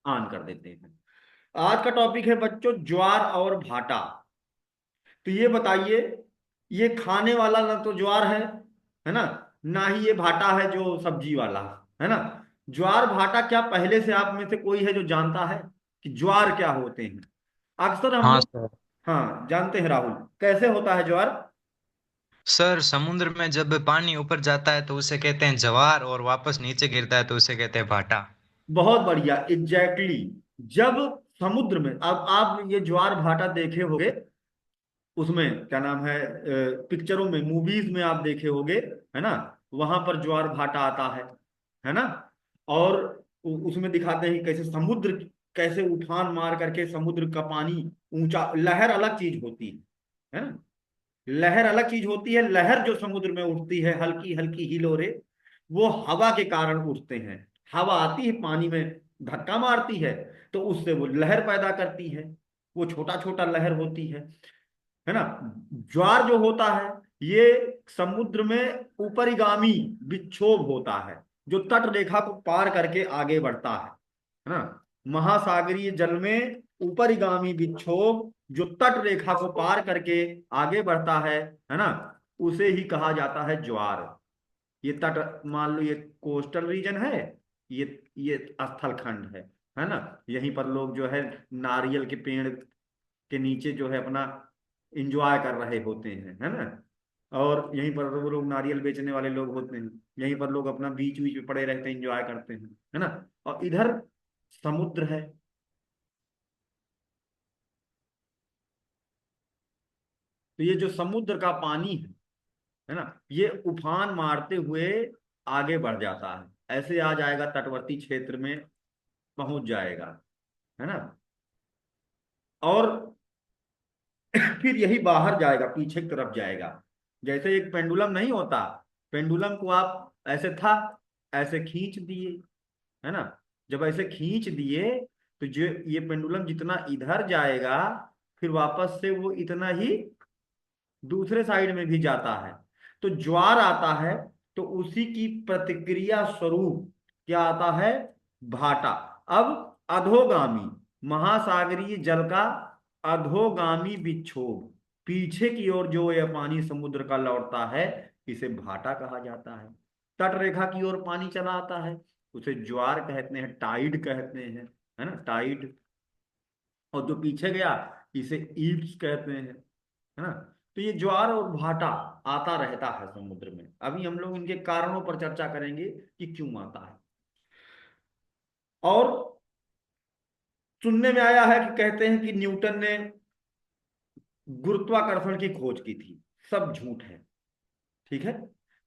On कर देते हैं। आज का टॉपिक है बच्चों ज्वार और भाटा। तो ये बताइए, ये खाने वाला ना तो ज्वार है ना, ना ही ये भाटा है जो सब्जी वाला है ना। ज्वार भाटा, क्या पहले से आप में से कोई है जो जानता है कि ज्वार क्या होते हैं? अक्सर हम हाँ लोग, सर। हाँ जानते हैं राहुल, कैसे होता है ज्वार? सर समुद्र में जब पानी ऊपर जाता है तो उसे कहते हैं ज्वार, और वापस नीचे गिरता है तो उसे कहते हैं भाटा। बहुत बढ़िया, एग्जैक्टली जब समुद्र में, अब आप ये ज्वार भाटा देखे होंगे, उसमें क्या नाम है, पिक्चरों में, मूवीज में आप देखे होंगे, है ना। वहां पर ज्वार भाटा आता है ना। और उसमें दिखाते हैं कि कैसे समुद्र, कैसे उफान मार करके समुद्र का पानी ऊंचा, लहर अलग चीज होती है ना। लहर अलग चीज होती है, लहर जो समुद्र में उठती है, हल्की हल्की हिलोरे, वो हवा के कारण उठते हैं। हवा आती है पानी में, धक्का मारती है, तो उससे वो लहर पैदा करती है। वो छोटा छोटा लहर होती है ना। ज्वार जो होता है, ये समुद्र में ऊपरीगामी विक्षोभ होता है, जो तट रेखा को पार करके आगे बढ़ता है ना। महासागरीय जल में ऊपरीगामी विक्षोभ जो तट रेखा को पार करके आगे बढ़ता है ना, उसे ही कहा जाता है ज्वार। ये तट, मान लो ये कोस्टल रीजन है, ये ये स्थल खंड है ना। यहीं पर लोग जो है नारियल के पेड़ के नीचे जो है अपना इंजॉय कर रहे होते हैं, है ना। और यहीं पर वो लोग नारियल बेचने वाले लोग होते हैं, यहीं पर लोग अपना बीच बीच में पड़े रहते हैं, इंजॉय करते हैं, है ना। और इधर समुद्र है। तो ये जो समुद्र का पानी है ना, ये उफान मारते हुए आगे बढ़ जाता है, ऐसे आ जाएगा तटवर्ती क्षेत्र में, पहुंच जाएगा, है ना। और फिर यही बाहर जाएगा, पीछे की तरफ जाएगा। जैसे एक पेंडुलम नहीं होता, पेंडुलम को आप ऐसे था, ऐसे खींच दिए, है ना। जब ऐसे खींच दिए, तो जो ये पेंडुलम जितना इधर जाएगा, फिर वापस से वो इतना ही दूसरे साइड में भी जाता है। तो ज्वार आता है, तो उसी की प्रतिक्रिया स्वरूप क्या आता है? भाटा। अब अधोगामी, महासागरीय जल का अधोगामी विक्षोभ, पीछे की ओर जो यह पानी समुद्र का लौटता है, इसे भाटा कहा जाता है। तट रेखा की ओर पानी चला आता है, उसे ज्वार कहते हैं, टाइड कहते हैं, है ना, टाइड। और जो पीछे गया, इसे ईप्स कहते हैं, है ना। तो ये ज्वार और भाटा आता रहता है समुद्र में। अभी हम लोग इनके कारणों पर चर्चा करेंगे कि क्यों आता है। और सुनने में आया है कि कहते हैं कि न्यूटन ने गुरुत्वाकर्षण की खोज की थी। सब झूठ है, ठीक है।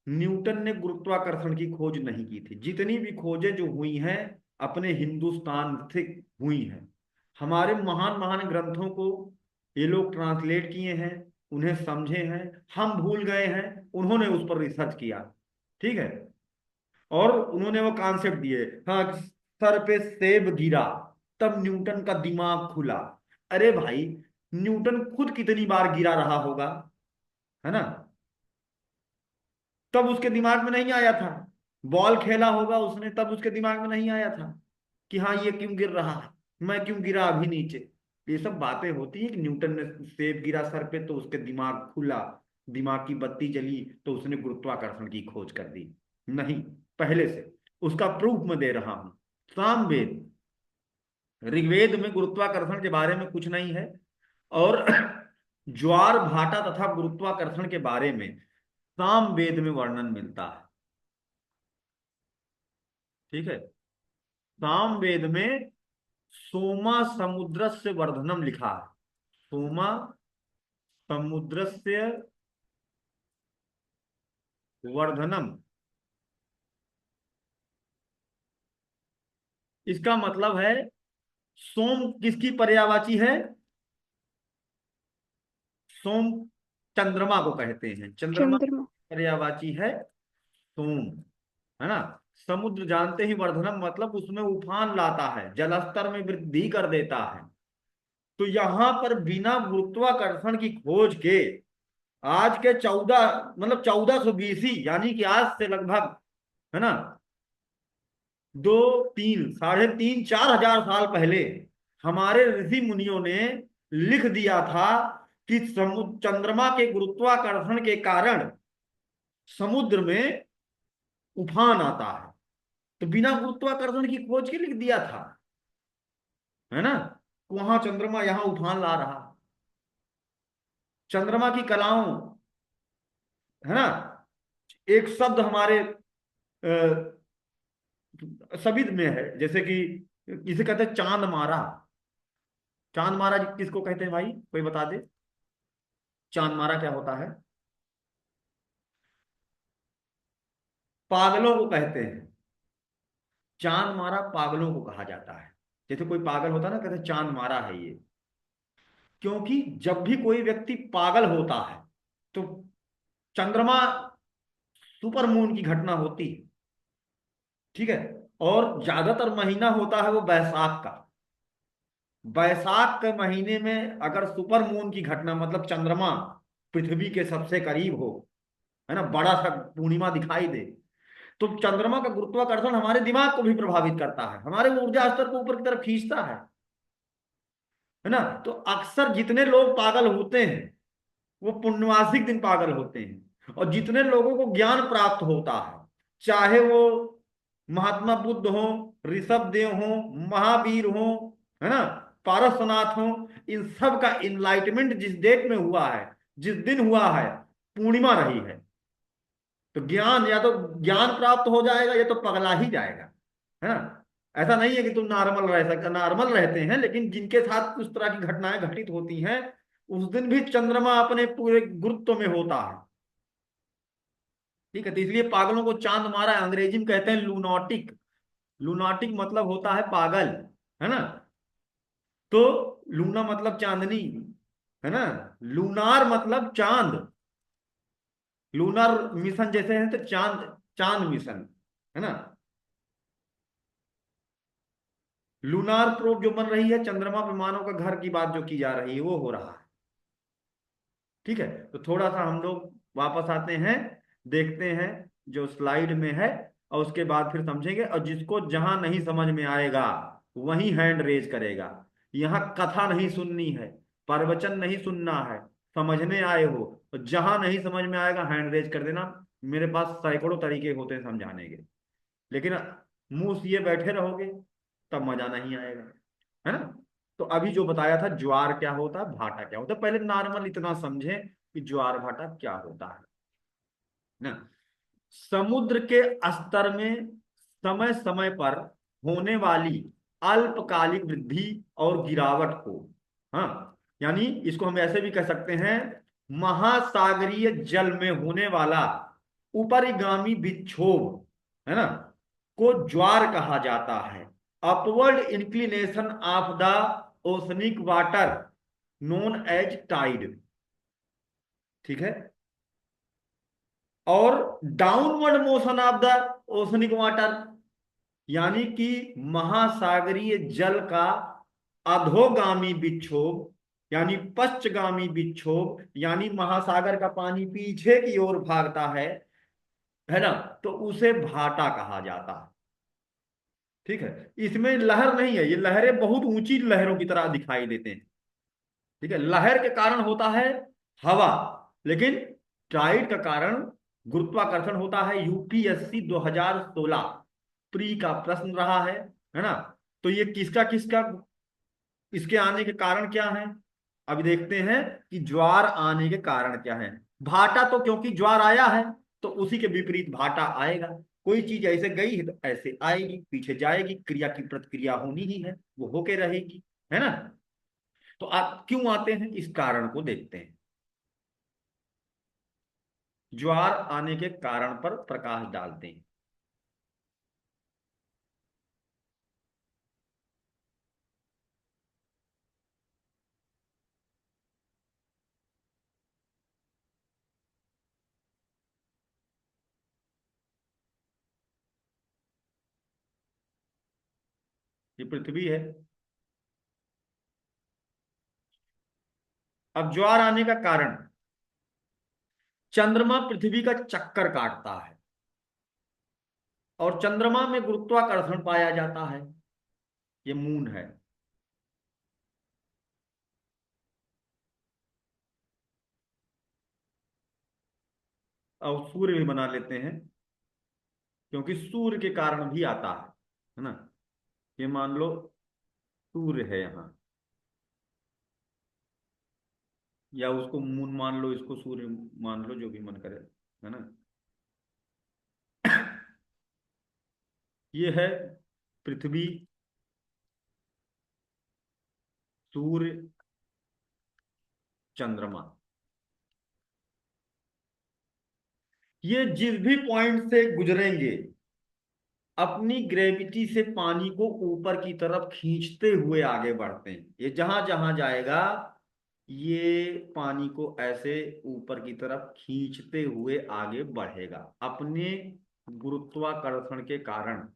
न्यूटन ने गुरुत्वाकर्षण की खोज नहीं की थी। जितनी भी खोजें जो हुई हैं, अपने हिंदुस्तान से हुई हैं। हमारे महान महान ग्रंथों को ये लोग ट्रांसलेट किए हैं, उन्हें समझे हैं, हम भूल गए हैं, उन्होंने उस पर रिसर्च किया, ठीक है। और उन्होंने वो कॉन्सेप्ट दिए, हाँ, सर पे सेब गिरा, तब न्यूटन का दिमाग खुला। अरे भाई, न्यूटन खुद कितनी बार गिरा रहा होगा, है ना। तब उसके दिमाग में नहीं आया था। बॉल खेला होगा उसने, तब उसके दिमाग में नहीं आया था कि हाँ ये क्यों गिर रहा है, मैं क्यों गिरा अभी नीचे। ये सब बातें होती है कि न्यूटन ने सेब गिरा सर पे तो उसके दिमाग खुला, दिमाग की बत्ती जली, तो उसने गुरुत्वाकर्षण की खोज कर दी। नहीं, पहले से। उसका प्रूफ मैं दे रहा हूं। सामवेद, ऋग्वेद में गुरुत्वाकर्षण के बारे में कुछ नहीं है। और ज्वार भाटा तथा गुरुत्वाकर्षण के बारे में सामवेद में वर्णन मिलता है, ठीक है। सामवेद में सोमा समुद्रस्य वर्धनम लिखा है। सोमा समुद्रस्य वर्धनम, इसका मतलब है, सोम किसकी पर्यायवाची है? सोम चंद्रमा को कहते हैं, चंद्रमा चंद्रमा। पर्यायवाची है सोम, है ना। समुद्र जानते ही, वर्धनम मतलब उसमें उफान लाता है, जलस्तर में वृद्धि कर देता है। तो यहां पर बिना गुरुत्वाकर्षण की खोज के, आज के 14, मतलब 1420 ही, यानी कि आज से लगभग, है ना, दो, तीन, साढ़े तीन, 4,000 साल पहले हमारे ऋषि मुनियों ने लिख दिया था कि समुद्र, चंद्रमा के गुरुत्वाकर्षण के कारण समुद्र में उफान आता है। तो बिना गुरुत्वाकर्षण की खोज के लिख दिया था, है ना। वहां चंद्रमा, यहाँ उफान ला रहा। चंद्रमा की कलाओं, है ना। एक शब्द हमारे सभी में है, जैसे कि इसे कहते हैं चांद मारा। चांद मारा किसको कहते हैं भाई, कोई बता दे। चांद मारा क्या होता है? पागलों को कहते हैं। चांद मारा पागलों को कहा जाता है। जैसे कोई पागल होता है ना, कहते हैं चांद मारा है ये। क्योंकि जब भी कोई व्यक्ति पागल होता है तो चंद्रमा, सुपर मून की घटना होती है, ठीक है। और ज्यादातर महीना होता है वो बैसाख का। बैसाख के महीने में अगर सुपर मून की घटना, मतलब चंद्रमा पृथ्वी के सबसे करीब हो, है ना, बड़ा सा पूर्णिमा दिखाई दे, तो चंद्रमा का गुरुत्वाकर्षण हमारे दिमाग को भी प्रभावित करता है, हमारे ऊर्जा स्तर को ऊपर की तरफ खींचता है ना। तो अक्सर जितने लोग पागल होते हैं वो पूर्णमासिक दिन पागल होते हैं, और जितने लोगों को ज्ञान प्राप्त होता है, चाहे वो महात्मा बुद्ध हो, ऋषभ देव हो, महावीर हो, है ना, पारसनाथ हो, इन सब का इनलाइटमेंट जिस डेट में हुआ है, जिस दिन हुआ है, पूर्णिमा रही है। तो ज्ञान, या तो ज्ञान प्राप्त हो जाएगा या तो पगला ही जाएगा, है ना। ऐसा नहीं है कि तुम नॉर्मल रह सकते, नॉर्मल रहते हैं, लेकिन जिनके साथ उस तरह की घटनाएं घटित होती हैं, उस दिन भी चंद्रमा अपने पूरे गुरुत्व में होता है। ठीक है, तो इसलिए पागलों को चांद मारा है, अंग्रेजी में कहते हैं लूनाटिक। लूनाटिक मतलब होता है पागल, है ना। तो लूना मतलब चांदनी, है ना। लूनार मतलब चांद। लूनार मिशन जैसे है तो चांद, चांद मिशन, है ना। लूनार प्रोब जो बन रही है, चंद्रमा पे मानव का घर की बात जो की जा रही है, वो हो रहा है। ठीक है, तो थोड़ा सा हम लोग वापस आते हैं, देखते हैं जो स्लाइड में है, और उसके बाद फिर समझेंगे। और जिसको जहां नहीं समझ में आएगा वही हैंड रेज करेगा। यहाँ कथा नहीं सुननी है, प्रवचन नहीं सुनना है, समझने आए हो तो जहां नहीं समझ में आएगा हैंड रेज कर देना। मेरे पास सैकड़ों तरीके होते हैं समझाने के, लेकिन मुंह सिए बैठे रहोगे तब मजा नहीं आएगा, है ना। तो अभी जो बताया था ज्वार क्या होता है, भाटा क्या होता है, पहले नॉर्मल इतना समझें कि ज्वार भाटा क्या होता है ना। समुद्र के स्तर में समय समय पर होने वाली अल्पकालिक वृद्धि और गिरावट को, हाँ, यानी इसको हम ऐसे भी कह सकते हैं, महासागरीय जल में होने वाला उपरिगामी विक्षोभ, है ना, को ज्वार कहा जाता है। Upward inclination of the oceanic water known as tide. ठीक है। और downward motion of the oceanic water, यानी कि महासागरीय जल का अधोगामी विक्षोभ, यानी पश्चगामी विक्षोभ, यानी महासागर का पानी पीछे की ओर भागता है ना, तो उसे भाटा कहा जाता है। ठीक है, इसमें लहर नहीं है, ये लहरें बहुत ऊंची लहरों की तरह दिखाई देते हैं। ठीक है, लहर के कारण होता है हवा, लेकिन टाइड का कारण गुरुत्वाकर्षण होता है। यूपीएससी 2016 प्री का प्रश्न रहा है ना। तो ये किसका किसका, इसके आने के कारण क्या है, अभी देखते हैं कि ज्वार आने के कारण क्या है। भाटा तो क्योंकि ज्वार आया है, तो उसी के विपरीत भाटा आएगा। कोई चीज ऐसे गई है तो ऐसे आएगी, पीछे जाएगी, क्रिया की प्रतिक्रिया होनी ही है, वो होके रहेगी, है ना। तो आप क्यों आते हैं, इस कारण को देखते हैं। ज्वार आने के कारण पर प्रकाश डालते हैं। ये पृथ्वी है। अब ज्वार आने का कारण, चंद्रमा पृथ्वी का चक्कर काटता है। और चंद्रमा में गुरुत्वाकर्षण पाया जाता है, ये मून है। और सूर्य भी बना लेते हैं, क्योंकि सूर्य के कारण भी आता है ना। ये मान लो सूर्य है यहाँ, या उसको मून मान लो, इसको सूर्य मान लो, जो भी मन करे, है ना। ये है पृथ्वी, सूर्य, चंद्रमा। ये जिस भी पॉइंट से गुजरेंगे, अपनी ग्रेविटी से पानी को ऊपर की तरफ खींचते हुए आगे बढ़ते हैं। ये जहां जहां जाएगा, ये पानी को ऐसे ऊपर की तरफ खींचते हुए आगे बढ़ेगा, अपने गुरुत्वाकर्षण के कारण,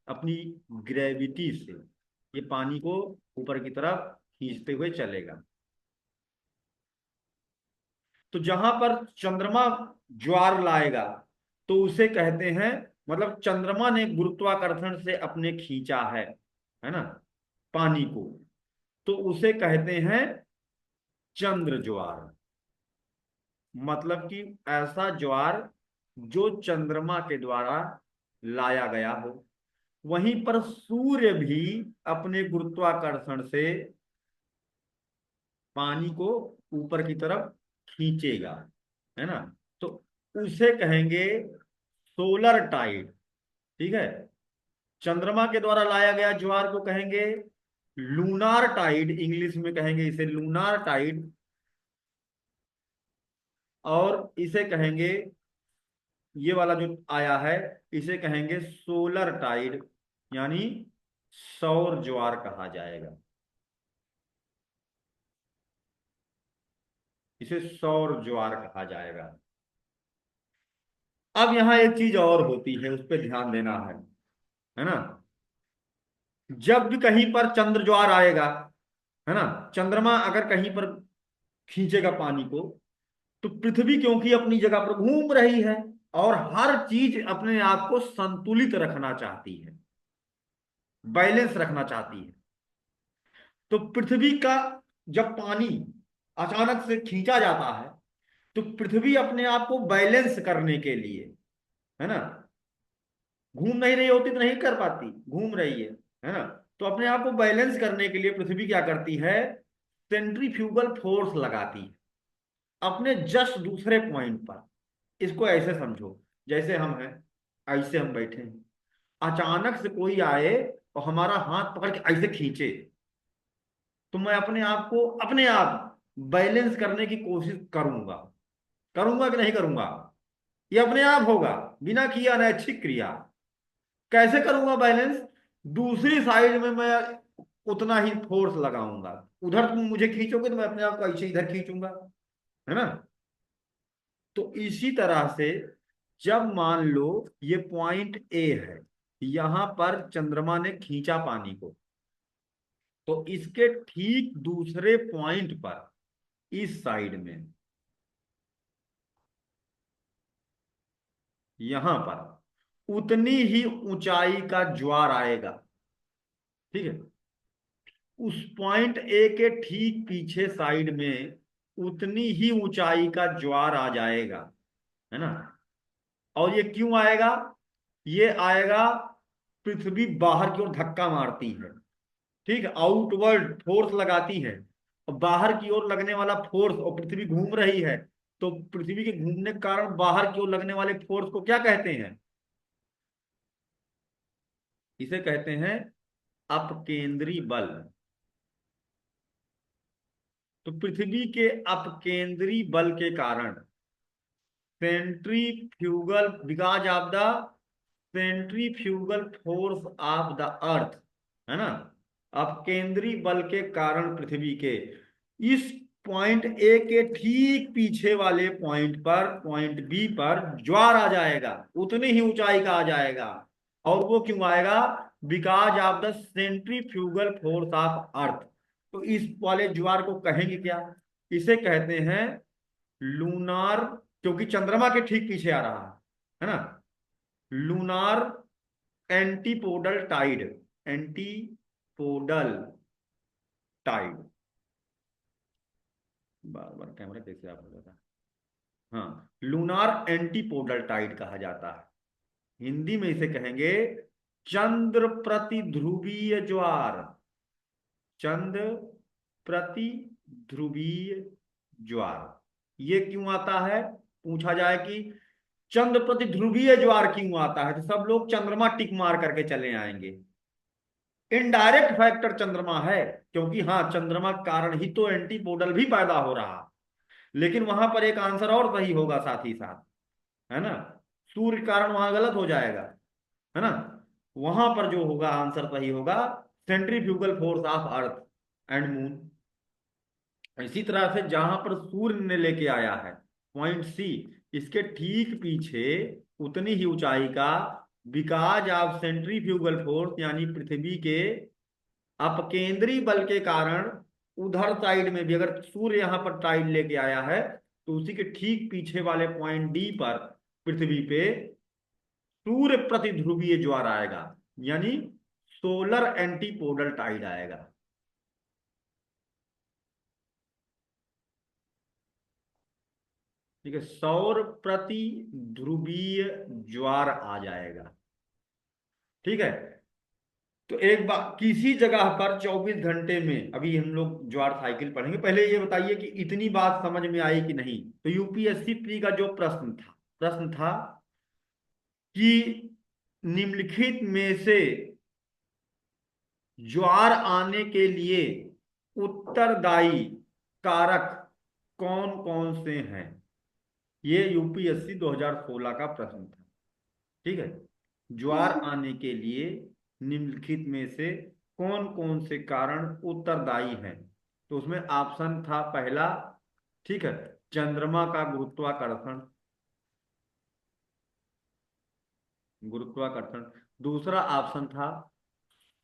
अपनी ग्रेविटी से ये पानी को ऊपर की तरफ खींचते हुए चलेगा। तो जहां पर चंद्रमा ज्वार लाएगा, तो उसे कहते हैं, मतलब चंद्रमा ने गुरुत्वाकर्षण से अपने खींचा है ना, पानी को, तो उसे कहते हैं चंद्र ज्वार। मतलब कि ऐसा ज्वार जो चंद्रमा के द्वारा लाया गया हो। वहीं पर सूर्य भी अपने गुरुत्वाकर्षण से पानी को ऊपर की तरफ खींचेगा, है ना। तो उसे कहेंगे सोलर टाइड। ठीक है। चंद्रमा के द्वारा लाया गया ज्वार को कहेंगे लूनार टाइड, इंग्लिश में कहेंगे इसे लूनार टाइड। और इसे कहेंगे, ये वाला जो आया है, इसे कहेंगे सोलर टाइड, यानी सौर ज्वार कहा जाएगा। इसे सौर ज्वार कहा जाएगा। अब यहां एक चीज और होती है, उस पर ध्यान देना है ना। जब भी कहीं पर चंद्र ज्वार आएगा, है ना, चंद्रमा अगर कहीं पर खींचेगा पानी को, तो पृथ्वी क्योंकि अपनी जगह पर घूम रही है और हर चीज अपने आप को संतुलित रखना चाहती है, बैलेंस रखना चाहती है। तो पृथ्वी का जब पानी अचानक से खींचा जाता है, तो पृथ्वी अपने आप को बैलेंस करने के लिए, है ना, घूम नहीं रही होती तो नहीं कर पाती, घूम रही है ना। तो अपने आप को बैलेंस करने के लिए पृथ्वी क्या करती है, सेंट्रीफ्यूगल फोर्स लगाती है अपने जस्ट दूसरे पॉइंट पर। इसको ऐसे समझो, जैसे हम हैं, ऐसे हम बैठे हैं, अचानक से कोई आए और हमारा हाथ पकड़ के ऐसे खींचे, तो मैं अपने आप को अपने आप बैलेंस करने की कोशिश करूंगा। करूंगा कि नहीं करूंगा? ये अपने आप होगा, बिना किए अनैच्छिक क्रिया। कैसे करूंगा बैलेंस? दूसरी साइड में मैं उतना ही फोर्स लगाऊंगा। उधर तुम मुझे खींचोगे तो मैं अपने आप को ऐसे इधर खींचूंगा, है ना। तो इसी तरह से जब मान लो ये पॉइंट ए है, यहां पर चंद्रमा ने खींचा पानी को, तो इसके ठीक दूसरे पॉइंट पर, इस साइड में, यहां पर उतनी ही ऊंचाई का ज्वार आएगा। ठीक है। उस पॉइंट ए के ठीक पीछे साइड में उतनी ही ऊंचाई का ज्वार आ जाएगा, है ना। और ये क्यों आएगा? ये आएगा, पृथ्वी बाहर की ओर धक्का मारती है, ठीक है, आउटवर्ड फोर्स लगाती है, और बाहर की ओर लगने वाला फोर्स, और पृथ्वी घूम रही है, तो पृथ्वी के घूमने के कारण बाहर की ओर लगने वाले फोर्स को क्या कहते हैं? इसे कहते हैं अपकेंद्री बल। तो पृथ्वी के अपकेंद्री बल के कारण, centrifugal, because of the centrifugal force of the earth, है ना, अपकेंद्री बल के कारण पृथ्वी के इस पॉइंट ए के ठीक पीछे वाले पॉइंट पर, पॉइंट बी पर ज्वार आ जाएगा, उतनी ही ऊंचाई का आ जाएगा। और वो क्यों आएगा? Because of the centrifugal force of earth. तो इस वाले ज्वार को कहेंगे क्या? इसे कहते हैं लूनार, क्योंकि चंद्रमा के ठीक पीछे आ रहा है ना, lunar antipodal tide, antipodal tide, बार बार कैमरा कैसे आप हो जाता है, हाँ, लूनार एंटीपोडल टाइड कहा जाता है। हिंदी में इसे कहेंगे चंद्र प्रति ध्रुवीय ज्वार, चंद्र प्रति ध्रुवीय ज्वार। ये क्यों आता है, पूछा जाए कि चंद्र प्रति ध्रुवीय ज्वार क्यों आता है, तो सब लोग चंद्रमा टिक मार करके चले आएंगे। इनडायरेक्ट फैक्टर चंद्रमा है, क्योंकि हाँ चंद्रमा के कारण ही तो एंटीपोडल भी पैदा हो रहा, लेकिन वहां पर एक आंसर और सही होगा साथ ही साथ, है ना। सूर्य के कारण वहां गलत हो जाएगा, है ना। वहां पर जो होगा आंसर सही होगा centrifugal force of earth and moon. इसी तरह से जहां पर सूर्य ने लेके आया है पॉइंट सी, इसके ठीक पीछे उतनी ही ऊंचाई का, बिकॉज ऑफ सेंट्रीफ्यूगल फोर्स यानी पृथ्वी के अपकेंद्री बल के कारण, उधर साइड में भी अगर सूर्य यहां पर टाइड लेके आया है तो उसी के ठीक पीछे वाले पॉइंट डी पर पृथ्वी पे सूर्य प्रति ध्रुवीय ज्वार आएगा, यानी सोलर एंटीपोडल टाइड आएगा। ठीक है, सौर प्रति ध्रुवीय ज्वार आ जाएगा। ठीक है, तो एक बार किसी जगह पर 24 घंटे में, अभी हम लोग ज्वार साइकिल पढ़ेंगे, पहले ये बताइए कि इतनी बात समझ में आई कि नहीं। तो यूपीएससी प्री का जो प्रश्न था कि निम्नलिखित में से ज्वार आने के लिए उत्तरदायी कारक कौन कौन से हैं, ये यूपीएससी 2016 का प्रश्न था। ठीक है, ज्वार आने के लिए निम्नलिखित में से कौन कौन से कारण उत्तरदायी हैं, तो उसमें ऑप्शन था पहला, ठीक है, चंद्रमा का गुरुत्वाकर्षण, गुरुत्वाकर्षण। दूसरा ऑप्शन था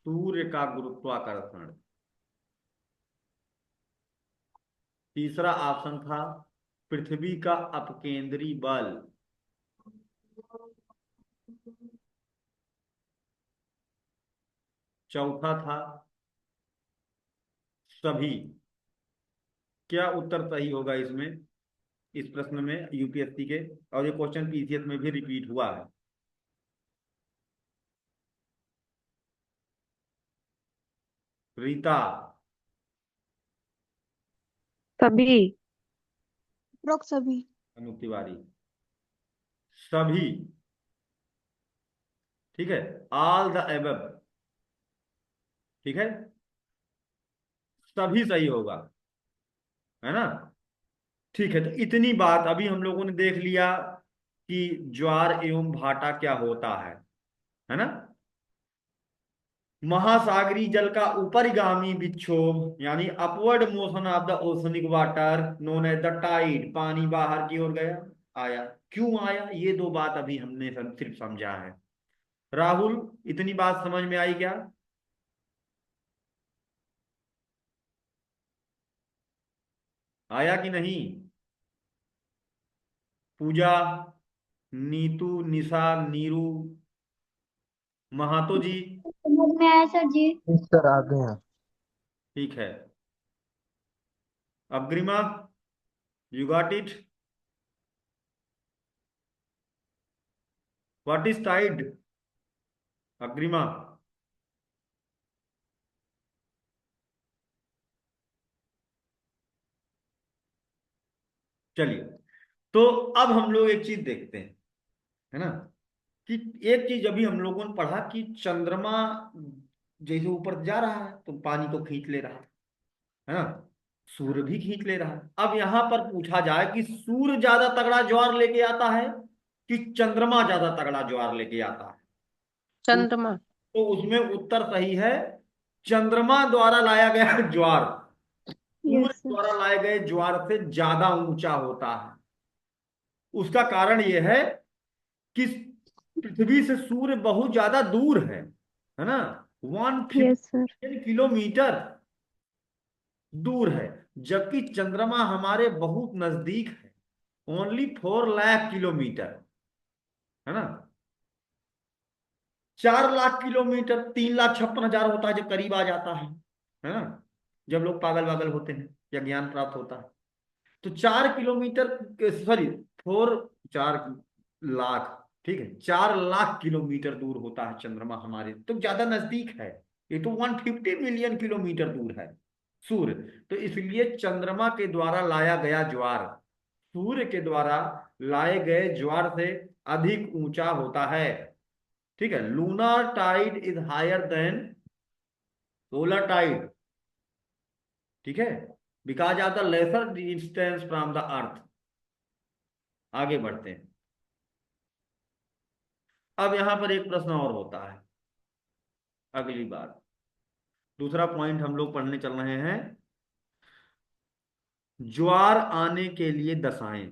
सूर्य का गुरुत्वाकर्षण। तीसरा ऑप्शन था पृथ्वी का अपकेंद्री बल। चौथा था सभी। क्या उत्तर सही होगा इसमें, इस प्रश्न में यूपीएससी के, और ये क्वेश्चन पीसीएस में भी रिपीट हुआ है। रीता, तभी। सभी। अनु तिवारी, सभी। ठीक है, ऑल द एबव। ठीक है, सभी सही होगा, है ना। ठीक है, तो इतनी बात अभी हम लोगों ने देख लिया कि ज्वार एवं भाटा क्या होता है ना। महासागरीय जल का ऊपरिगामी विक्षोभ यानी upward motion of the oceanic water known as the tide, पानी बाहर की ओर गया, आया, क्यों आया, ये दो बात अभी हमने सिर्फ समझा है। राहुल, इतनी बात समझ में आई क्या, आया कि नहीं। पूजा, नीतू, निशा, नीरू, महातो जी, समझ में आया सर जी। सर आ गए हैं। ठीक है। Agrima, you got it, what is tied, Agrima. चलिए, तो अब हम लोग एक चीज देखते हैं, है ना, कि एक चीज अभी हम लोगों ने पढ़ा कि चंद्रमा जैसे ऊपर जा रहा है तो पानी को खींच ले रहा है ना, सूर्य भी खींच ले रहा है। अब यहां पर पूछा जाए कि सूर्य ज्यादा तगड़ा ज्वार लेके आता है कि चंद्रमा ज्यादा तगड़ा ज्वार लेके आता है, तो, चंद्रमा। तो उसमें उत्तर सही है, चंद्रमा द्वारा लाया गया ज्वार सूर्य यस सर। द्वारा लाए गए ज्वार से ज्यादा ऊंचा होता है। उसका कारण यह है कि पृथ्वी से सूर्य बहुत ज्यादा दूर है ना, यस सर। 150 किलोमीटर दूर है, जबकि चंद्रमा हमारे बहुत नजदीक है, ओनली 4 लाख किलोमीटर, है ना। 4 लाख किलोमीटर, 3,56,000 होता है जब करीब आ जाता है ना, जब लोग पागल वागल होते हैं या ज्ञान प्राप्त होता है। तो 4 किलोमीटर, सॉरी, 4 लाख, ठीक है, 4 लाख किलोमीटर दूर होता है चंद्रमा हमारे, तो ज्यादा नजदीक है। ये तो 150 मिलियन किलोमीटर दूर है सूर्य। तो इसलिए चंद्रमा के द्वारा लाया गया ज्वार सूर्य के द्वारा लाए गए ज्वार से अधिक ऊंचा होता है। ठीक है, lunar tide is higher than solar tide. ठीक है, because of the lesser distance from the earth. आगे बढ़ते हैं। अब यहां पर एक प्रश्न और होता है अगली बार। दूसरा पॉइंट हम लोग पढ़ने चल रहे हैं, ज्वार आने के लिए दशाएं।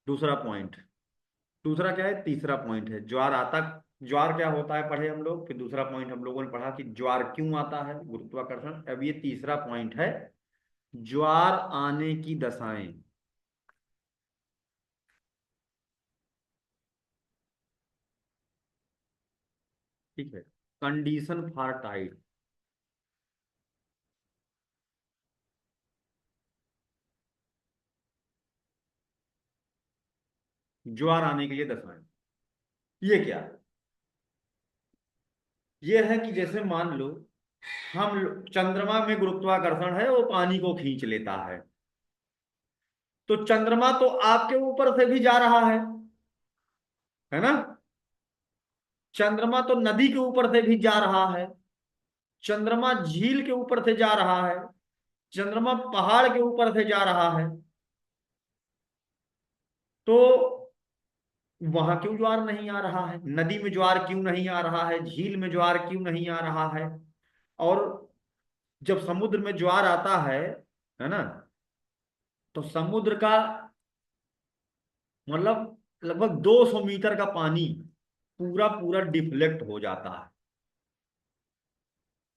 दूसरा पॉइंट, दूसरा क्या है, तीसरा पॉइंट है ज्वार आता। ज्वार क्या होता है पढ़े हम लोग, फिर दूसरा पॉइंट हम लोगों ने पढ़ा कि ज्वार क्यों आता है, गुरुत्वाकर्षण। अब ये तीसरा पॉइंट है, ज्वार आने की दशाएं। ठीक है, कंडीशन फॉर टाइड। ज्वार आने के लिए दशाएं, ये क्या है? ये है कि जैसे मान लो चंद्रमा में गुरुत्वाकर्षण है, वो पानी को खींच लेता है। तो चंद्रमा तो आपके ऊपर से भी जा रहा है ना। चंद्रमा तो नदी के ऊपर से भी जा रहा है, चंद्रमा झील के ऊपर से जा रहा है, चंद्रमा पहाड़ के ऊपर से जा रहा है। तो वहां क्यों ज्वार नहीं आ रहा है, नदी में ज्वार क्यों नहीं आ रहा है, झील में ज्वार क्यों नहीं आ रहा है? और जब समुद्र में ज्वार आता है ना, तो समुद्र का मतलब लगभग 200 मीटर का पानी पूरा पूरा डिफ्लेक्ट हो जाता है।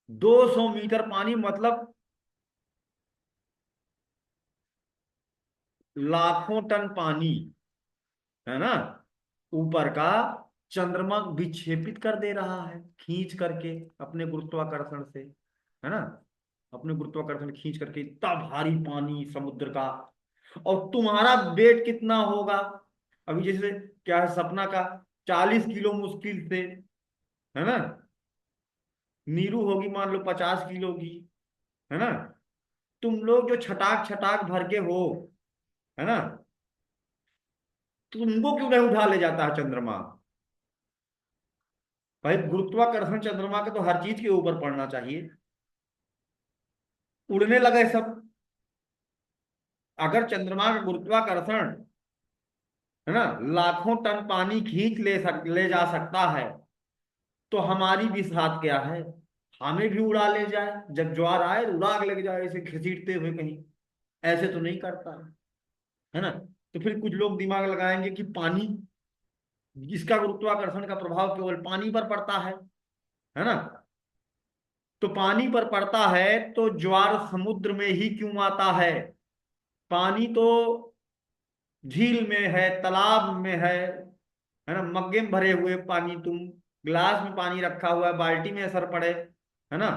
200 मीटर पानी मतलब लाखों टन पानी, है ना, ऊपर का चंद्रमा विक्षेपित कर दे रहा है खींच करके अपने गुरुत्वाकर्षण से, है ना। अपने गुरुत्वाकर्षण खींच करके इतना भारी पानी समुद्र का। और तुम्हारा वेट कितना होगा? अभी जैसे क्या है, सपना का 40 किलो मुश्किल से, है ना। नीरू होगी मान लो 50 किलो की, है ना। तुम लोग जो छटाक छटाक भर के हो, है ना, तुमको क्यों नहीं उठा ले जाता है चंद्रमा? भाई गुरुत्वाकर्षण चंद्रमा के तो हर चीज के ऊपर पड़ना चाहिए। उड़ने लगे सब। अगर चंद्रमा का गुरुत्वाकर्षण, है ना, लाखों टन पानी खींच ले जा सकता है, तो हमारी भी साथ क्या है, हमें भी उड़ा ले जाए, जब ज्वार आए तो उड़ा के लेके जाए ऐसे घसीटते हुए कहीं। ऐसे तो नहीं करता है ना। तो फिर कुछ लोग दिमाग लगाएंगे कि पानी, इसका गुरुत्वाकर्षण का प्रभाव केवल पानी पर पड़ता है ना। तो पानी पर पड़ता है तो ज्वार समुद्र में ही क्यों आता है? पानी तो झील में है, तालाब में है ना। मग्गे में भरे हुए पानी, तुम गिलास में पानी रखा हुआ है, बाल्टी में असर पड़े, है ना।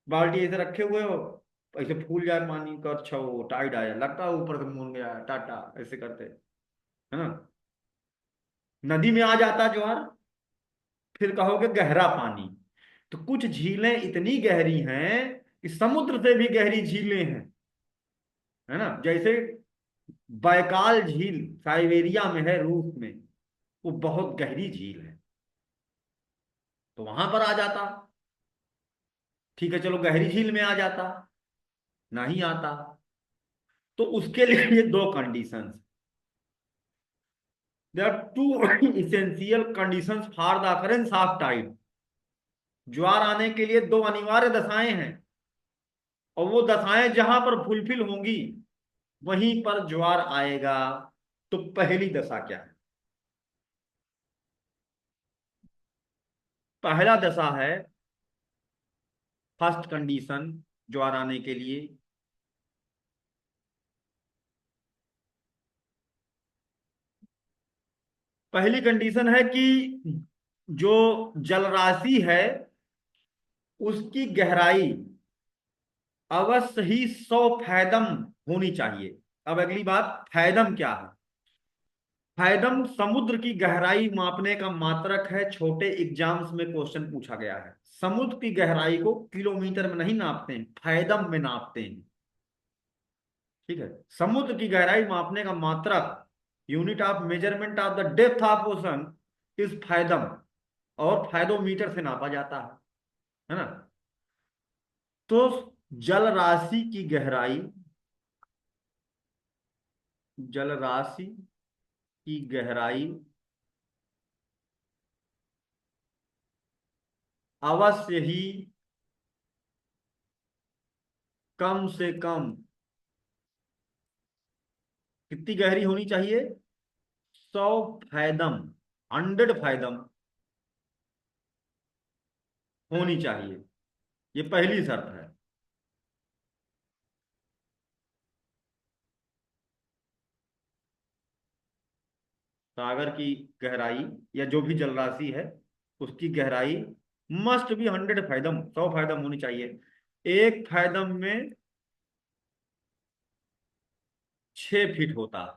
बाल्टी ऐसे रखे हुए हो, ऐसे फूल जाए पानी का, अच्छा वो टाइड आया, लगता है ऊपर से मुड़ गया, टाटा ऐसे करते, है ना। नदी में आ जाता ज्वार, फिर कहोगे गहरा पानी। तो कुछ झीलें इतनी गहरी हैं कि समुद्र से भी गहरी झीलें हैं, है ना। जैसे बैकाल झील साइबेरिया में है, रूस में, वो बहुत गहरी झील है। तो वहां पर आ जाता, ठीक है, चलो गहरी झील में आ जाता, नहीं आता। तो उसके लिए दो conditions, there are two essential conditions for the occurrence of tide. ज्वार आने के लिए दो अनिवार्य दशाएं हैं, और वो दशाएं जहां पर फुलफिल होंगी वहीं पर ज्वार आएगा। तो पहली दशा क्या है? पहला दशा है, फर्स्ट कंडीशन ज्वार आने के लिए, पहली कंडीशन है कि जो जलराशि है उसकी गहराई अवश्य ही 100 फैदम होनी चाहिए। अब अगली बात, फैदम क्या है? फैदम समुद्र की गहराई मापने का मात्रक है। छोटे एग्जाम्स में क्वेश्चन पूछा गया है। समुद्र की गहराई को किलोमीटर में नहीं नापते हैं, फैदम में नापते हैं। ठीक है, समुद्र की गहराई मापने का मात्रक, unit of measurement of the depth of ocean is fathom, और फैदोमीटर से नापा जाता है ना। तो जल राशि की गहराई, जल राशि की गहराई अवश्य ही कम से कम कितनी गहरी होनी चाहिए? 100 फैदम, 100 फैदम होनी चाहिए। ये पहली शर्त है। सागर की गहराई या जो भी जलराशि है उसकी गहराई मस्ट भी 100 फैदम, 100 फैदम होनी चाहिए। एक फैदम में 6 फीट होता है,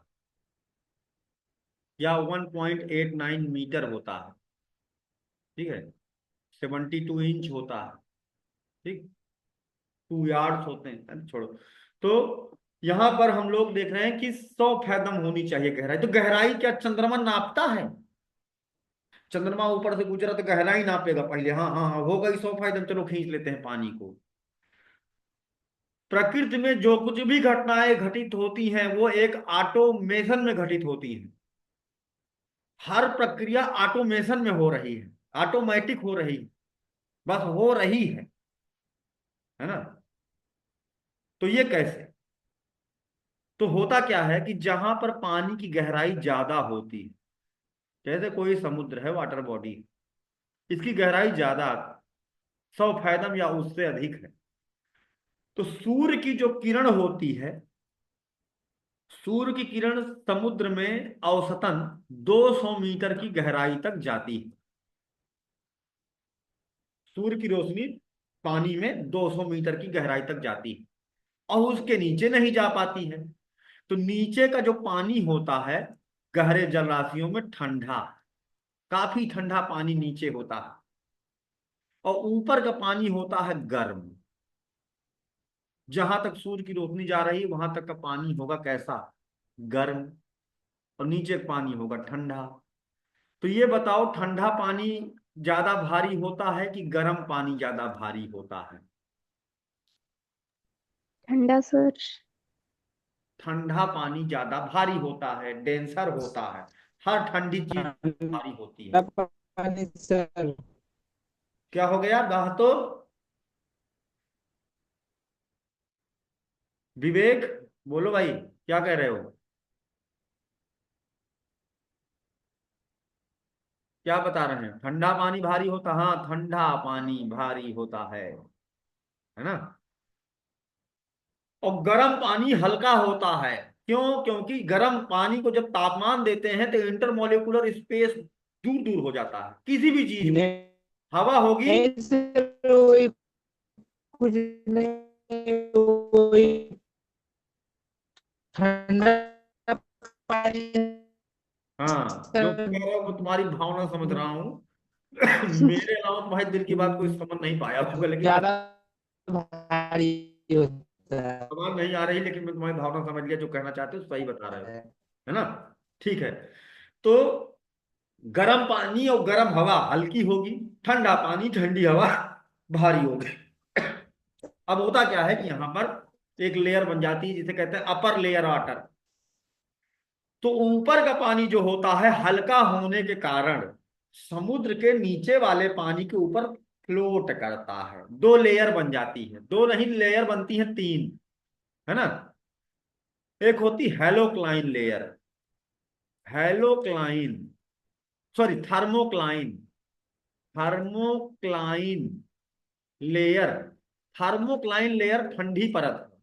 या 1.89 मीटर होता है। ठीक है, 72 इंच होता है। ठीक, 2 यार्ड्स होते हैं। छोड़ो। तो यहां पर हम लोग देख रहे हैं कि 100 फैदम होनी चाहिए गहराई। तो गहराई क्या चंद्रमा नापता है? चंद्रमा ऊपर से गुजरा तो गहराई नापेगा पहले? हाँ हाँ हाँ, होगा ही 100 फैदम। चलो खींच लेते हैं पानी को। प्रकृति में जो कुछ भी घटनाएं घटित होती हैं वो एक ऑटोमेशन में घटित होती हैं। हर प्रक्रिया ऑटोमेशन में हो रही है, ऑटोमेटिक हो रही है, बस हो रही है ना। तो ये कैसे? तो होता क्या है कि जहां पर पानी की गहराई ज्यादा होती है, जैसे कोई समुद्र है, वाटर बॉडी, इसकी गहराई ज्यादा 100 फैदम या उससे अधिक है, तो सूर्य की जो किरण होती है, सूर्य की किरण समुद्र में औसतन 200 मीटर की गहराई तक जाती है। सूर्य की रोशनी पानी में 200 मीटर की गहराई तक जाती है, और उसके नीचे नहीं जा पाती है। तो नीचे का जो पानी होता है गहरे जलराशियों में ठंडा, काफी ठंडा पानी नीचे होता है, और ऊपर का पानी होता है गर्म। जहां तक सूर्य की रोशनी जा रही है वहां तक का पानी होगा कैसा? गर्म। और नीचे का पानी होगा ठंडा। तो ये बताओ, ठंडा पानी ज्यादा भारी होता है कि गर्म पानी ज्यादा भारी होता है? ठंडा सर। ठंडा पानी ज्यादा भारी होता है, डेंसर होता है। हर ठंडी चीज भारी होती है। ठंडा पानी सर। क्या हो गया तो? विवेक, बोलो भाई, क्या कह रहे हो? क्या बता रहे हैं? ठंडा पानी भारी होता, हाँ ठंडा पानी भारी होता है ना। और गर्म पानी हल्का होता है। क्यों? क्योंकि गर्म पानी को जब तापमान देते हैं तो इंटरमोलिकुलर स्पेस दूर दूर हो जाता है किसी भी चीज में। नहीं हवा होगी, सर, वही कुछ नहीं, वही ठंडा पानी हाँ जो सर कह रहे हो मैं तुम्हारी भावना समझ रहा हूँ। मेरे अलावा तुम्हारे दिल की बात कोई समझ नहीं पाया होगा, लेकिन मैं ज्यादा भारी होता समझ नहीं आ रही, लेकिन मैं तुम्हारी भावना समझ गया। जो कहना चाहते हो सही बता रहे हो, है। है ना। ठीक है। तो गर्म पानी और गर्म हवा हल्की होगी, ठंडा पानी ठंडी हवा भारी होगी। अब होता क्या है कि यहाँ पर एक लेयर बन जाती है जिसे कहते हैं अपर लेयर वाटर। तो ऊपर का पानी जो होता है हल्का होने के कारण समुद्र के नीचे वाले पानी के ऊपर फ्लोट करता है। 2 लेयर बन जाती है, दो नहीं लेयर बनती है, 3, है ना। एक होती halocline layer, halocline, sorry thermocline, thermocline layer. Thermocline layer ठंडी परत है,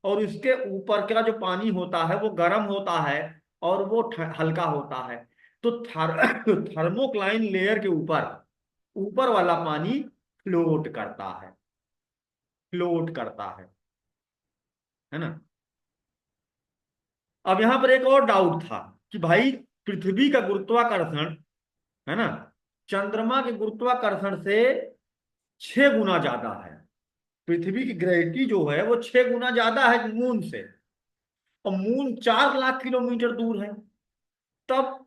और इसके ऊपर का जो पानी होता है वो गर्म होता है, और वो हल्का होता है। तो थर्मोक्लाइन लेयर के ऊपर ऊपर वाला पानी फ्लोट करता है, फ्लोट करता है ना। अब यहां पर एक और डाउट था कि भाई पृथ्वी का गुरुत्वाकर्षण, है ना, चंद्रमा के गुरुत्वाकर्षण से 6 गुना ज्यादा है। पृथ्वी की ग्रेविटी जो है वो 6 गुना ज्यादा है मून से, और मून 4 लाख किलोमीटर दूर है। तब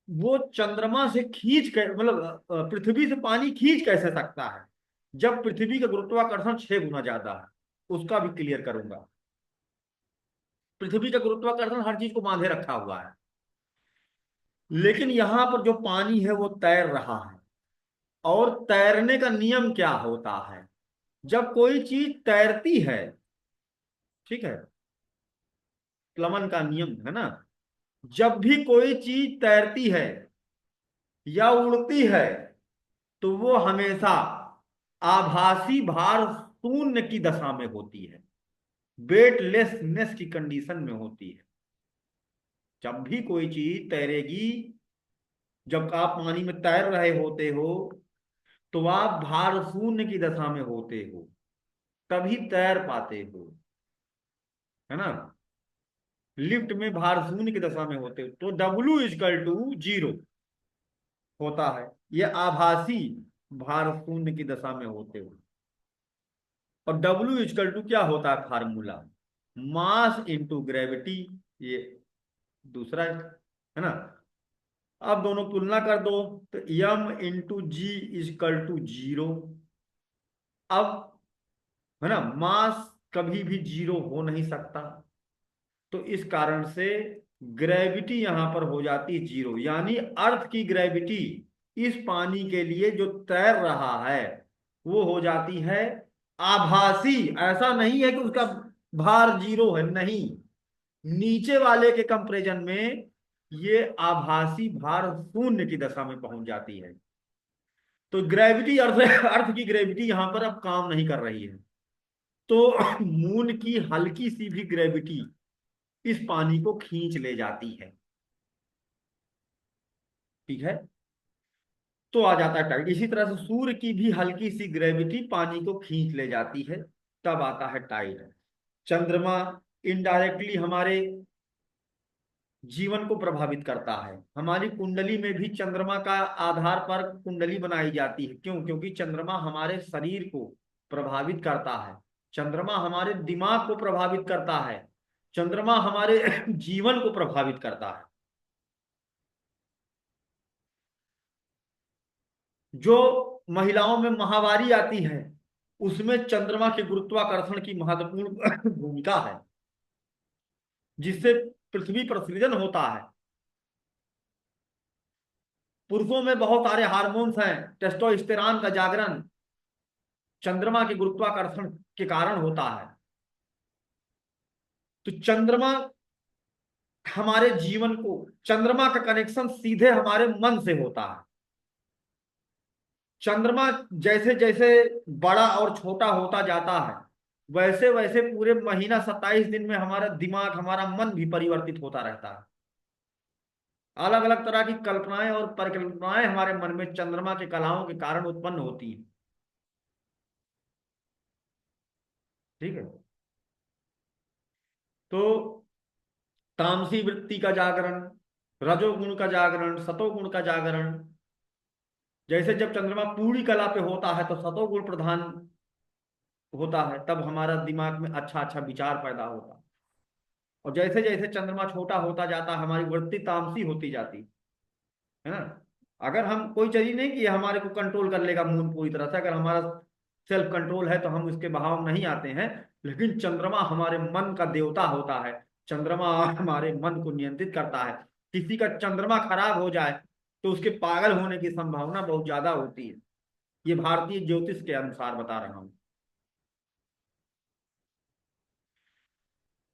वो चंद्रमा से खींच कर, मतलब पृथ्वी से पानी खींच कैसे सकता है जब पृथ्वी का गुरुत्वाकर्षण 6 गुना ज्यादा है। उसका भी क्लियर करूंगा। पृथ्वी का गुरुत्वाकर्षण हर चीज को बांधे रखा हुआ है, लेकिन यहां पर जो पानी है वो तैर रहा है। और तैरने का नियम क्या होता है? जब कोई चीज तैरती है, ठीक है, प्लवन का नियम है ना, जब भी कोई चीज तैरती है या उड़ती है तो वो हमेशा आभासी भार शून्य की दशा में होती है, वेटलेसनेस की कंडीशन में होती है। जब भी कोई चीज तैरेगी, जब आप पानी में तैर रहे होते हो तो आप भार शून्य की दशा में होते हो, तभी तैर पाते हो, है ना। लिफ्ट में भार शून्य की दशा में होते हो तो W = 0 होता है, ये आभासी भार शून्य की दशा में होते हो। और W = क्या होता है फार्मूला? मास इंटू ग्रेविटी, ये दूसरा है ना। अब दोनों तुलना कर दो तो M × G = 0। अब, है ना, मास कभी भी 0 हो नहीं सकता, तो इस कारण से ग्रेविटी यहां पर हो जाती है 0, यानी अर्थ की ग्रेविटी इस पानी के लिए जो तैर रहा है वो हो जाती है आभासी। ऐसा नहीं है कि उसका भार 0 है, नहीं, नीचे वाले के कंपैरिजन में ये आभासी भार शून्य की दशा में पहुंच जाती है। तो ग्रेविटी, अर्थ अर्थ की ग्रेविटी यहां पर अब काम नहीं कर रही है। तो मून की हल्की सी भी ग्रेविटी इस पानी को खींच ले जाती है, ठीक है। तो आ जाता है टाइड। इसी तरह से सूर्य की भी हल्की सी ग्रेविटी पानी को खींच ले जाती है, तब आता है टाइड। चंद्रमा इनडायरेक्टली हमारे जीवन को प्रभावित करता है। हमारी कुंडली में भी चंद्रमा का आधार पर कुंडली बनाई जाती है। क्यों? क्योंकि चंद्रमा हमारे शरीर को प्रभावित करता है, चंद्रमा हमारे दिमाग को प्रभावित करता है, चंद्रमा हमारे जीवन को प्रभावित करता है। जो महिलाओं में माहवारी आती है उसमें चंद्रमा के गुरुत्वाकर्षण की महत्वपूर्ण भूमिका है, जिससे पृथ्वी पर सृजन होता है। पुरुषों में बहुत सारे हार्मोन्स हैं, टेस्टोस्टेरॉन का जागरण चंद्रमा के गुरुत्वाकर्षण के कारण होता है। तो चंद्रमा हमारे जीवन को, चंद्रमा का कनेक्शन सीधे हमारे मन से होता है। चंद्रमा जैसे जैसे बड़ा और छोटा होता जाता है वैसे वैसे पूरे महीना 27 दिन में हमारा दिमाग, हमारा मन भी परिवर्तित होता रहता है। अलग अलग तरह की कल्पनाएं और परिकल्पनाएं हमारे मन में चंद्रमा के कलाओं के कारण उत्पन्न होती है, ठीक है। तो तामसी वृत्ति का जागरण, रजोगुण का जागरण, सतोगुण का जागरण, जैसे जब चंद्रमा पूरी कला पे होता है तो सतोगुण प्रधान होता है, तब हमारा दिमाग में अच्छा अच्छा विचार पैदा होता है। और जैसे जैसे चंद्रमा छोटा होता जाता है हमारी वृत्ति तामसी होती जाती है ना। अगर हम कोई चीज नहीं कि हमारे को कंट्रोल कर लेगा मून पूरी तरह से, अगर हमारा सेल्फ कंट्रोल है तो हम उसके बहाव में नहीं आते हैं। लेकिन चंद्रमा हमारे मन का देवता होता है, चंद्रमा हमारे मन को नियंत्रित करता है। किसी का चंद्रमा खराब हो जाए तो उसके पागल होने की संभावना बहुत ज्यादा होती है। ये भारतीय ज्योतिष के अनुसार बता रहा हूं।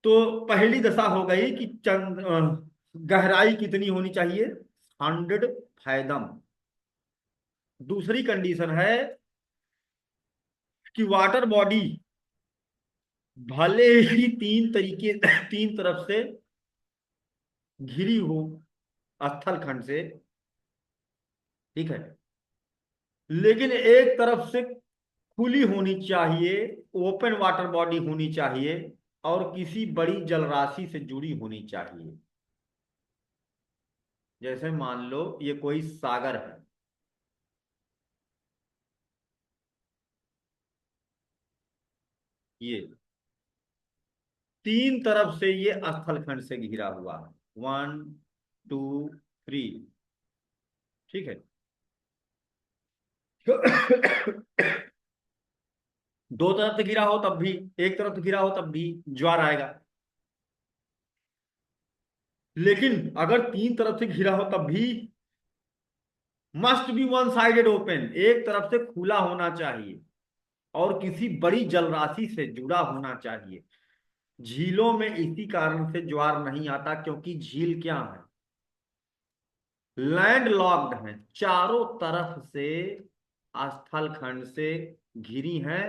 तो पहली दशा हो गई कि गहराई कितनी होनी चाहिए? 100 फैदम। दूसरी कंडीशन है कि वाटर बॉडी भले ही तीन तरफ से घिरी हो, स्थल खंड से, ठीक है, लेकिन एक तरफ से खुली होनी चाहिए, ओपन वाटर बॉडी होनी चाहिए, और किसी बड़ी जलराशि से जुड़ी होनी चाहिए। जैसे मान लो ये कोई सागर है, ये तीन तरफ से ये स्थल खंड से घिरा हुआ है, 1 2 3, ठीक है। दो तरफ से घिरा हो तब भी, एक तरफ से घिरा हो तब भी ज्वार आएगा। लेकिन अगर तीन तरफ से घिरा हो तब भी must be one sided open, एक तरफ से खुला होना चाहिए और किसी बड़ी जलराशि से जुड़ा होना चाहिए। झीलों में इसी कारण से ज्वार नहीं आता, क्योंकि झील क्या है, लैंड लॉक्ड है, चारों तरफ से स्थल खंड से घिरी है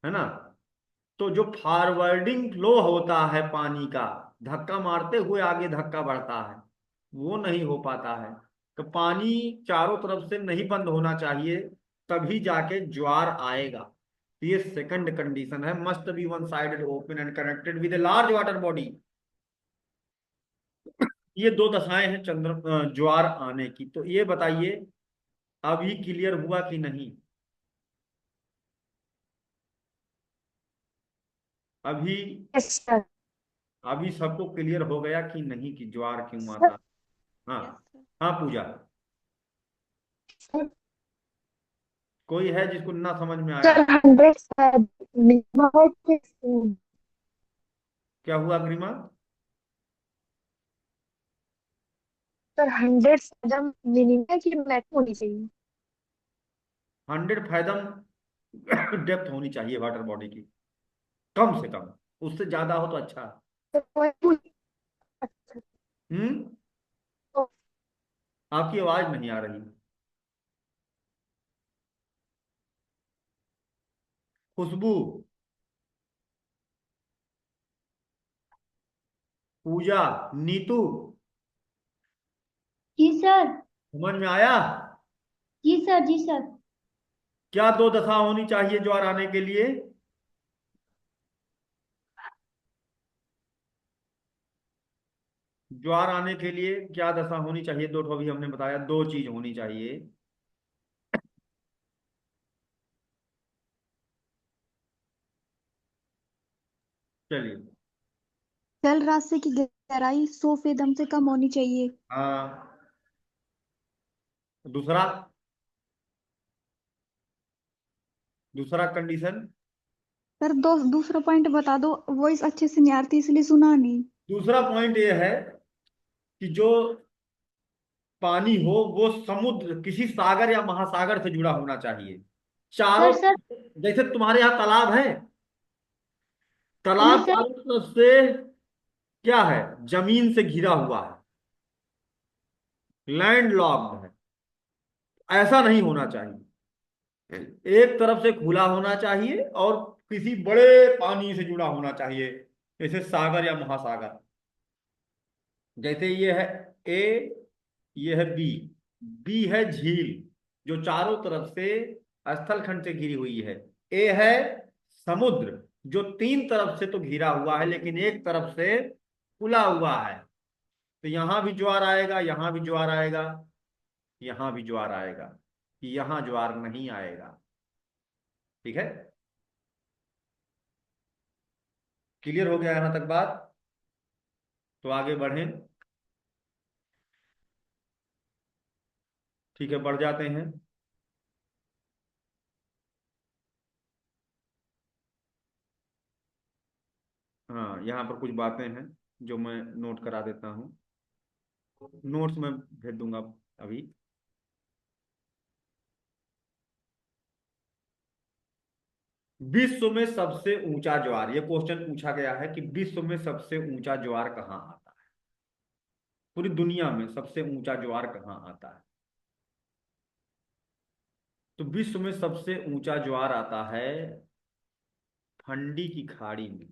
ना। तो जो फॉरवर्डिंग फ्लो होता है पानी का, धक्का मारते हुए आगे धक्का बढ़ता है, वो नहीं हो पाता है। तो पानी चारों तरफ से नहीं बंद होना चाहिए, तभी जाके ज्वार आएगा। तो ये सेकंड कंडीशन है, must be one sided open and connected with a large water body. ये दो दशाएं हैं ज्वार आने की। तो ये बताइए, अभी क्लियर हुआ कि नहीं? अभी यस सर। अभी सबको क्लियर हो गया कि नहीं कि ज्वार क्यों सर आता? हाँ। Yes sir. हाँ पूजा, सर कोई है जिसको ना समझ में आया? सर 100 सर मिनिमम के क्या हुआ गरिमा? सर 100 सर मिनिमम की मैथ होनी चाहिए। 100 फैदम डेप्थ होनी चाहिए वाटर बॉडी की, कम से कम। उससे ज्यादा हो तो अच्छा। सर कोई अच्छा हम्म। तो आपकी आवाज नहीं आ रही। खुशबू, पूजा, नीतू, जी सर। समझ में आया? जी सर। जी सर। क्या दो दशा होनी चाहिए ज्वार आने के लिए? ज्वार आने के लिए क्या दशा होनी चाहिए? दो तो अभी हमने बताया, दो चीज होनी चाहिए। चलिए। जल राशि की गहराई 100 फेदम से कम होनी चाहिए। हाँ। दूसरा, दूसरा कंडीशन। सर दूसरा पॉइंट बता दो, वॉइस अच्छे से नहीं आती इसलिए सुना नहीं। दूसरा पॉइंट ये है कि जो पानी हो वो समुद्र, किसी सागर या महासागर से जुड़ा होना चाहिए। सर चारों, सर। जैसे तुम्हारे यहाँ तालाब है, जी तालाब सर। चारों तरफ से क्या है, जमीन से घिरा हुआ है, लैंड लॉक्ड है। ऐसा नहीं होना चाहिए, एक तरफ से खुला होना चाहिए और किसी बड़े पानी से जुड़ा होना चाहिए, जैसे सागर या महासागर। जैसे ये है ए, ये है बी। बी है झील, जो चारों तरफ से स्थल खंड से घिरी हुई है। ए है समुद्र, जो तीन तरफ से तो घिरा हुआ है लेकिन एक तरफ से खुला हुआ है। तो यहां भी ज्वार आएगा, यहां भी ज्वार आएगा, यहां भी ज्वार आएगा, यहां ज्वार नहीं आएगा। ठीक है, क्लियर हो गया यहां तक बात? तो आगे बढ़ें। ठीक है, बढ़ जाते हैं। हाँ, यहाँ पर कुछ बातें हैं जो मैं नोट करा देता हूँ, नोट्स में भेज दूंगा अभी। विश्व में सबसे ऊंचा ज्वार, ये क्वेश्चन पूछा गया है कि विश्व में सबसे ऊंचा ज्वार कहाँ आता है, पूरी दुनिया में सबसे ऊंचा ज्वार कहाँ आता है? तो विश्व में सबसे ऊंचा ज्वार आता है फंडी की खाड़ी में।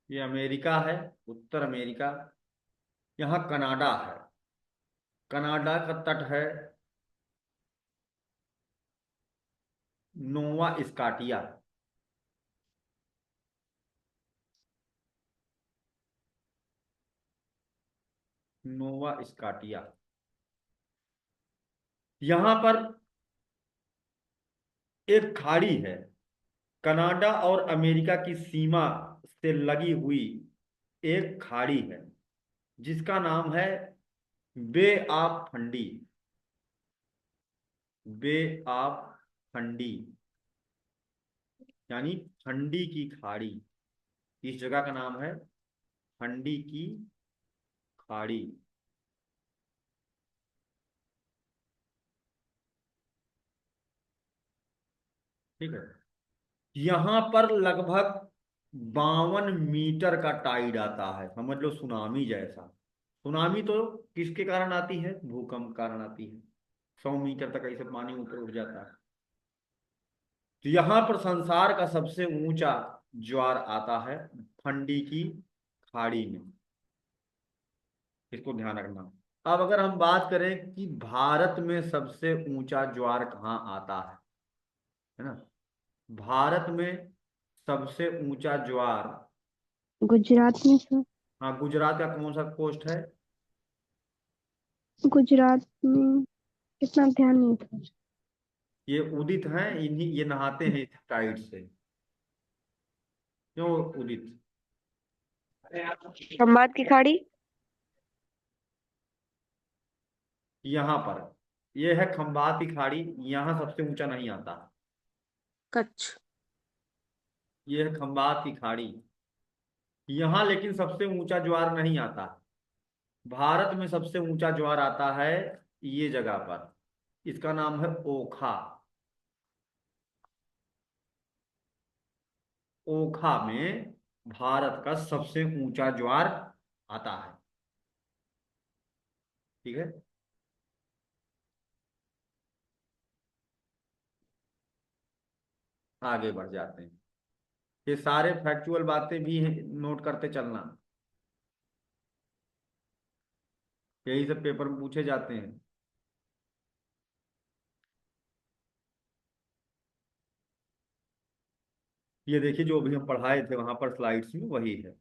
ये अमेरिका है, उत्तर अमेरिका। यहाँ कनाडा है, कनाडा का तट है नोवा स्कॉटिया। नोवा स्कॉटिया। यहां पर एक खाड़ी है, कनाडा और अमेरिका की सीमा से लगी हुई एक खाड़ी है, जिसका नाम है bay of Fundy. Bay of Fundy, यानी फंडी की खाड़ी। इस जगह का नाम है फंडी की खाड़ी। ठीक है। यहां पर लगभग 52 मीटर का टाइड आता है, समझ लो सुनामी जैसा। सुनामी तो किसके कारण आती है? भूकंप कारण आती है। 100 मीटर तक ऐसे पानी ऊपर उठ जाता है। तो यहां पर संसार का सबसे ऊंचा ज्वार आता है फंडी की खाड़ी में। इसको ध्यान रखना। अब अगर हम बात करें कि भारत में सबसे ऊंचा ज्वार कहाँ आता है ना, भारत में सबसे ऊंचा ज्वार, गुजरात में सर। हाँ, गुजरात का कौन सा कोस्ट है? गुजरात में इतना ध्यान नहीं था। ये उदित हैं, इन्हीं ये नहाते हैं इस टाइड से। क्यों उदित? खंबात की खाड़ी। यहाँ पर ये है खंबात की खाड़ी, यहाँ सबसे ऊंचा नहीं आता। कच्छ। ये है खंबात की खाड़ी, यहाँ लेकिन सबसे ऊंचा ज्वार नहीं आता। भारत में सबसे ऊंचा ज्वार आता है ये जगह पर, इसका नाम है ओखा। ओखा में भारत का सबसे ऊंचा ज्वार आता है। ठीक है। आगे बढ़ जाते हैं। ये सारे फैक्चुअल बातें भी नोट करते चलना, यही सब पेपर में पूछे जाते हैं। ये देखिए जो अभी हम पढ़ाए थे वहां पर स्लाइड्स में वही है।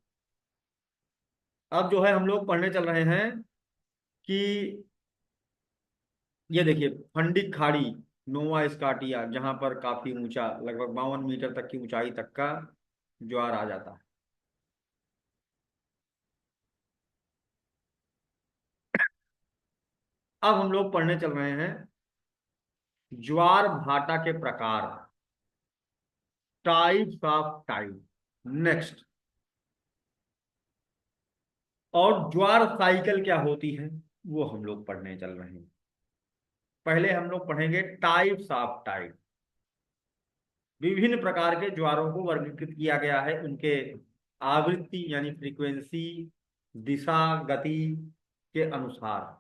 अब जो है हम लोग पढ़ने चल रहे हैं कि ये देखिए फंडिक खाड़ी, नोवा स्कॉटिया, जहां पर काफी ऊंचा लगभग 52 मीटर तक की ऊंचाई तक का ज्वार आ जाता है। अब हम लोग पढ़ने चल रहे हैं ज्वार भाटा के प्रकार, टाइप्स ऑफ टाइड। नेक्स्ट, और ज्वार साइकिल क्या होती है वो हम लोग पढ़ने चल रहे हैं। पहले हम लोग पढ़ेंगे टाइप्स ऑफ टाइड। विभिन्न प्रकार के ज्वारों को वर्गीकृत किया गया है उनके आवृत्ति यानी फ्रीक्वेंसी, दिशा, गति के अनुसार।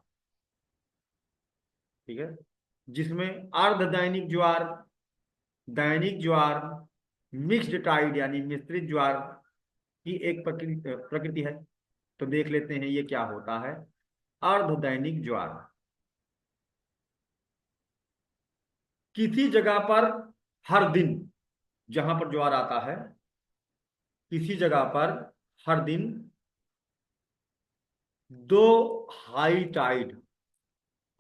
ठीक है। जिसमें अर्ध दैनिक ज्वार, दैनिक ज्वार, मिक्स्ड टाइड यानी मिश्रित ज्वार की एक प्रकृति है। तो देख लेते हैं ये क्या होता है। अर्ध दैनिक ज्वार, किसी जगह पर हर दिन जहां पर ज्वार आता है, किसी जगह पर हर दिन दो हाई टाइड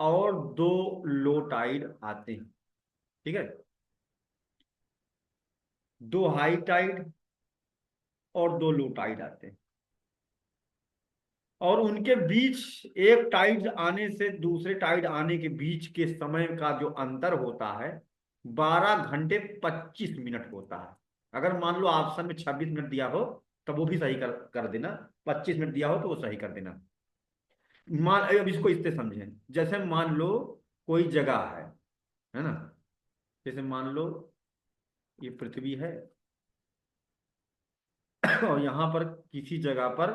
और दो लो टाइड आते हैं। ठीक है। दो हाई टाइड और दो लो टाइड आते हैं, और उनके बीच एक टाइड आने से दूसरे टाइड आने के बीच के समय का जो अंतर होता है 12 घंटे 25 मिनट होता है। अगर मान लो ऑप्शन में 26 मिनट दिया हो तब वो भी सही कर देना, 25 मिनट दिया हो तो वो सही कर देना। अब इसको इससे समझें, जैसे मान लो कोई जगह है ना, जैसे मान लो ये पृथ्वी है और यहां पर किसी जगह पर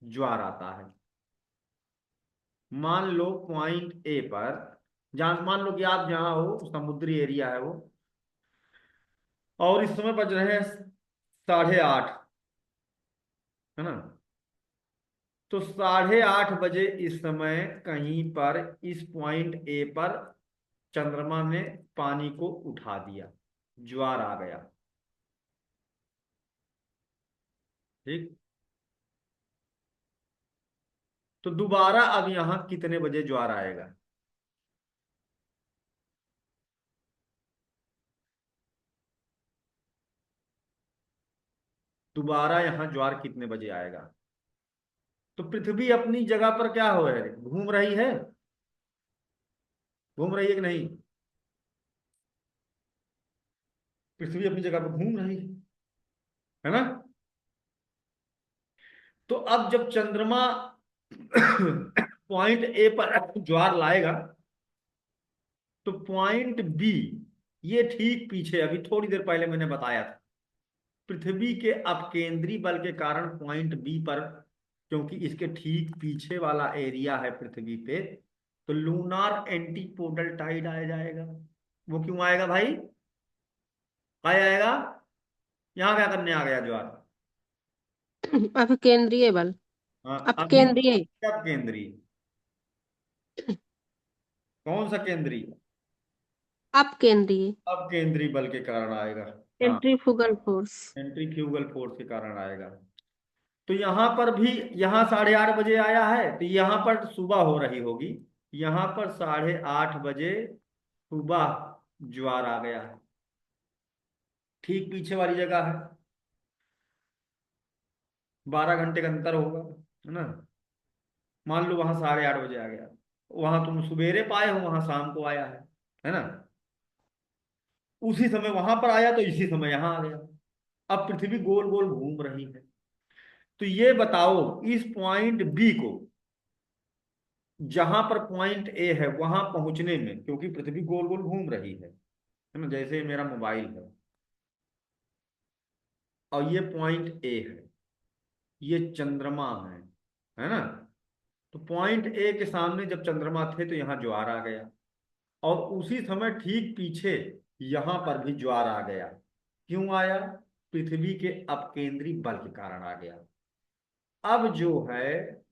ज्वार आता है। मान लो पॉइंट ए पर, जहां मान लो कि आप जहां हो समुद्री एरिया है वो, और इस समय बज रहे हैं 8:30। है ना। तो 8:30 बजे इस समय कहीं पर इस पॉइंट ए पर चंद्रमा ने पानी को उठा दिया, ज्वार आ गया। ठीक। तो दोबारा अब यहां कितने बजे ज्वार आएगा? दोबारा यहां ज्वार कितने बजे आएगा? तो पृथ्वी अपनी जगह पर क्या हो है, घूम रही है, घूम रही है कि नहीं? पृथ्वी अपनी जगह पर घूम रही है ना। तो अब जब चंद्रमा पॉइंट ए पर ज्वार लाएगा, तो पॉइंट बी, ये ठीक पीछे, अभी थोड़ी देर पहले मैंने बताया था, पृथ्वी के अपकेंद्री बल के कारण पॉइंट बी पर, क्योंकि इसके ठीक पीछे वाला एरिया है पृथ्वी पे, तो लूनार एंटीपोडल टाइड आ जाएगा। वो क्यों आएगा भाई? आएगा। यहां क्या करने आ गया ज्वार? अपकेंद्रीय बल। हाँ, अभी अपकेंद्रीय। कब केंद्रीय? कौन सा केंद्रीय? अपकेंद्रीय। अब केंद्रीय बल के कारण आएगा। हाँ, सेंट्रीफ्यूगल फोर्स। सेंट्रीफ्यूगल फोर्स के कारण आएगा। तो यहां पर भी, यहां 8:30 बजे आया है, तो यहां पर सुबह हो रही होगी। यहां पर 8:30 बजे सुबह ज्वार आ गया है, ठीक पीछे वाली जगह है। 12 घंटे का अंतर होगा, है ना। मान लो वहां 8:30 बजे आ गया, वहां तुम सवेरे पाए हो, वहां शाम को आया है ना। उसी समय वहां पर आया तो इसी समय यहां आ गया। अब पृथ्वी गोल गोल घूम रही है। तो ये बताओ, इस पॉइंट बी को, जहां पर पॉइंट ए है, वहां पहुंचने में, क्योंकि पृथ्वी गोल गोल घूम रही है ना, जैसे मेरा मोबाइल है और ये पॉइंट ए है, ये चंद्रमा है ना। तो पॉइंट ए के सामने जब चंद्रमा थे तो यहां ज्वार आ गया, और उसी समय ठीक पीछे यहां पर भी ज्वार आ गया। क्यों आया? पृथ्वी के अपकेंद्री बल के कारण आ गया। अब जो है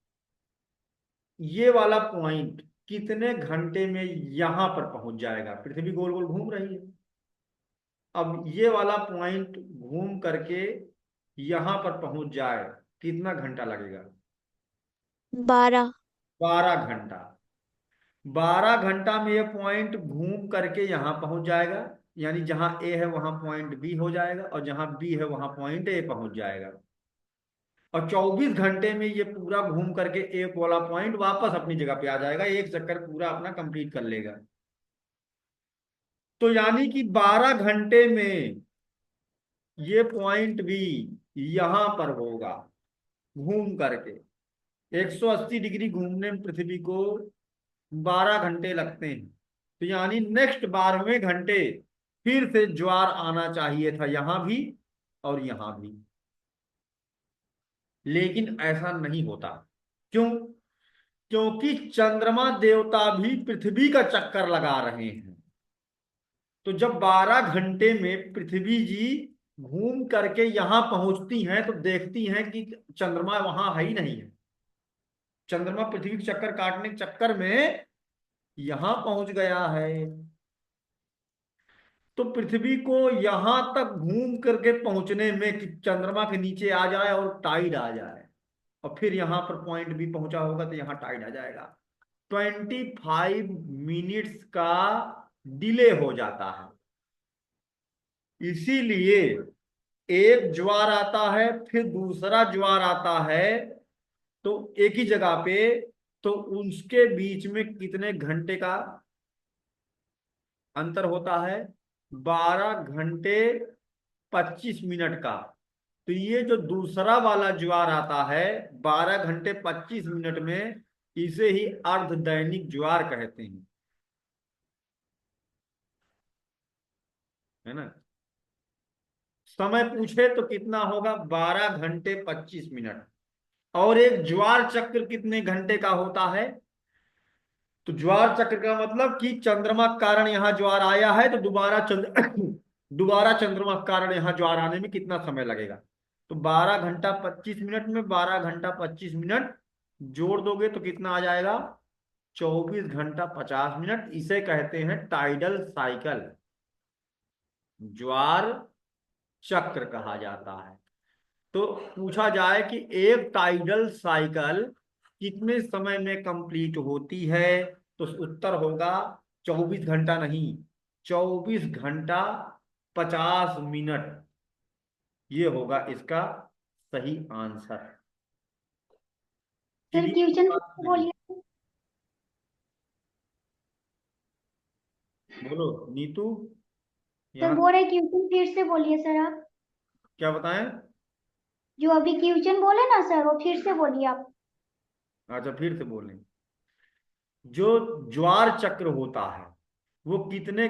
ये वाला पॉइंट कितने घंटे में यहां पर पहुंच जाएगा? पृथ्वी गोल गोल घूम रही है। अब ये वाला पॉइंट घूम करके यहां पर पहुंच जाए, कितना घंटा लगेगा? 12। 12 घंटा। 12 घंटा में ये पॉइंट घूम करके यहां पहुंच जाएगा, यानी जहां ए है वहां पॉइंट बी हो जाएगा, और जहां बी है वहां पॉइंट ए पहुंच जाएगा। और 24 घंटे में ये पूरा घूम करके एक वाला पॉइंट वापस अपनी जगह पे आ जाएगा, एक चक्कर पूरा अपना कंप्लीट कर लेगा। तो यानी कि 12 घंटे में ये पॉइंट भी यहां पर होगा घूम करके। 180 डिग्री घूमने में पृथ्वी को 12 घंटे लगते हैं। तो यानी नेक्स्ट 12वें घंटे फिर से ज्वार आना चाहिए था, यहां भी और यहां भी। लेकिन ऐसा नहीं होता। क्यों? क्योंकि चंद्रमा देवता भी पृथ्वी का चक्कर लगा रहे हैं। तो जब 12 घंटे में पृथ्वी जी घूम करके यहां पहुंचती हैं, तो देखती हैं कि चंद्रमा वहां है ही नहीं है। चंद्रमा पृथ्वी के चक्कर काटने के चक्कर में यहां पहुंच गया है। तो पृथ्वी को यहां तक घूम करके पहुंचने में, कि चंद्रमा के नीचे आ जाए और टाइड आ जाए, और फिर यहां पर पॉइंट भी पहुंचा होगा तो यहां टाइड आ जाएगा, 25 मिनट्स का डिले हो जाता है। इसीलिए एक ज्वार आता है, फिर दूसरा ज्वार आता है, तो एक ही जगह पे, तो उसके बीच में कितने घंटे का अंतर होता है? 12 घंटे 25 मिनट का। तो ये जो दूसरा वाला ज्वार आता है 12 घंटे 25 मिनट में, इसे ही अर्ध दैनिक ज्वार कहते हैं, है ना। समय पूछे तो कितना होगा? 12 घंटे 25 मिनट। और एक ज्वार चक्र कितने घंटे का होता है? तो ज्वार चक्र का मतलब कि चंद्रमा के कारण यहां ज्वार आया है, तो दोबारा चंद्रमा के कारण यहां ज्वार आने में कितना समय लगेगा? तो 12 घंटा 25 मिनट में 12 घंटा 25 मिनट जोड़ दोगे तो कितना आ जाएगा? 24 घंटा 50 मिनट। इसे कहते हैं टाइडल साइकिल, ज्वार चक्र कहा जाता है। तो पूछा जाए कि एक टाइडल साइकिल कितने समय में कंप्लीट होती है, तो उत्तर होगा 24 घंटा नहीं, 24 घंटा 50 मिनट। ये होगा इसका सही आंसर। सर क्लियर क्वेश्चन बात नहीं? बोलिए। बोलो नीतू, सर यहाँ बोल रहे क्वेश्चन फिर से बोलिए सर आप। क्या बताएं? जो अभी क्वेश्चन बोले ना सर वो फिर से बोलिए आप। अच्छा फिर से बोलें। जो ज्वार चक्र होता है वो कितने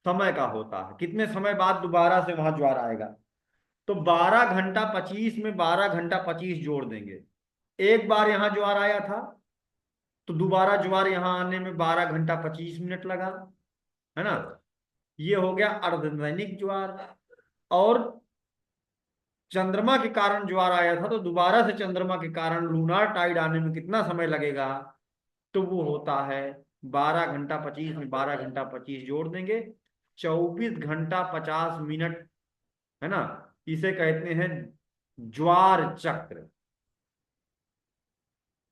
समय का होता है, कितने समय बाद दोबारा से वहां ज्वार आएगा? तो 12 घंटा 25 में 12 घंटा 25 जोड़ देंगे। एक बार यहां ज्वार आया था तो दोबारा ज्वार यहां आने में 12 घंटा 25 मिनट लगा, है ना। ये हो गया अर्धदैनिक ज्वार। और चंद्रमा के कारण ज्वार आया था तो दोबारा से चंद्रमा के कारण लूनार टाइड आने में कितना समय लगेगा? तो वो होता है 12 घंटा 25 में 12 घंटा 25 जोड़ देंगे, 24 घंटा 50 मिनट, है ना। इसे कहते हैं ज्वार चक्र।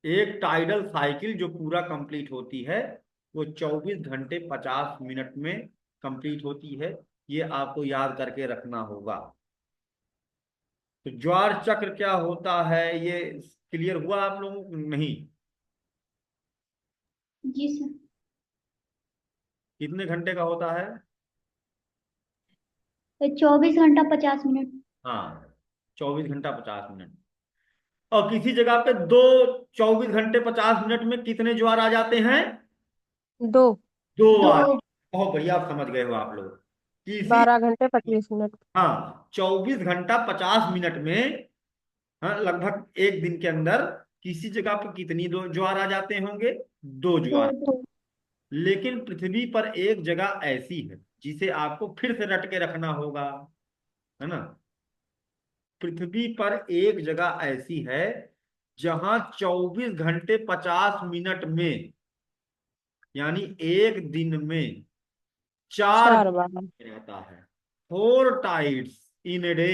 एक टाइडल साइकिल जो पूरा कंप्लीट होती है वो 24 घंटे 50 मिनट में कंप्लीट होती है। ये आपको याद करके रखना होगा। तो ज्वार चक्र क्या होता है ये क्लियर हुआ आप लोगों को नहीं? जी सर। कितने घंटे का होता है? 24 घंटा 50 मिनट। हाँ, 24 घंटा 50 मिनट। और किसी जगह पे दो 24 घंटे 50 मिनट में कितने ज्वार आ जाते हैं? दो। दो दो। आ। बहुत बढ़िया, आप समझ गए हो आप लोग। किसी 12 घंटे 25 मिनट। हाँ, 24 घंटा 50 मिनट में, हाँ, लगभग एक दिन के अंदर किसी जगह पर कितनी दो ज्वार आ जाते होंगे? दो दो ज्वार। दो। लेकिन पृथ्वी पर एक जगह ऐसी है जिसे आपको फिर से रट के रखना होगा, है ना। पृथ्वी पर एक जगह ऐसी है जहां 24 घंटे 50 मिनट में, यानी एक दिन में चार 4 बार। रहता है। 4 टाइड्स इन ए डे।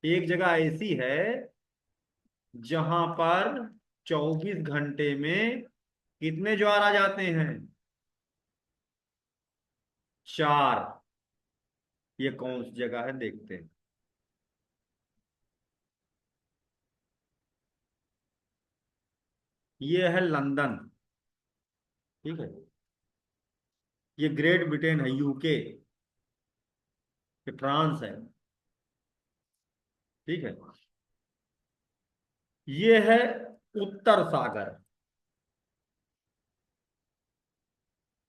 एक जगह ऐसी है जहां पर 24 घंटे में कितने ज्वार आ जाते हैं? 4। ये कौन सी जगह है देखते हैं। ये है लंदन, ठीक है। ये ग्रेट ब्रिटेन है, यूके, ये फ्रांस है, ठीक है। ये है उत्तर सागर,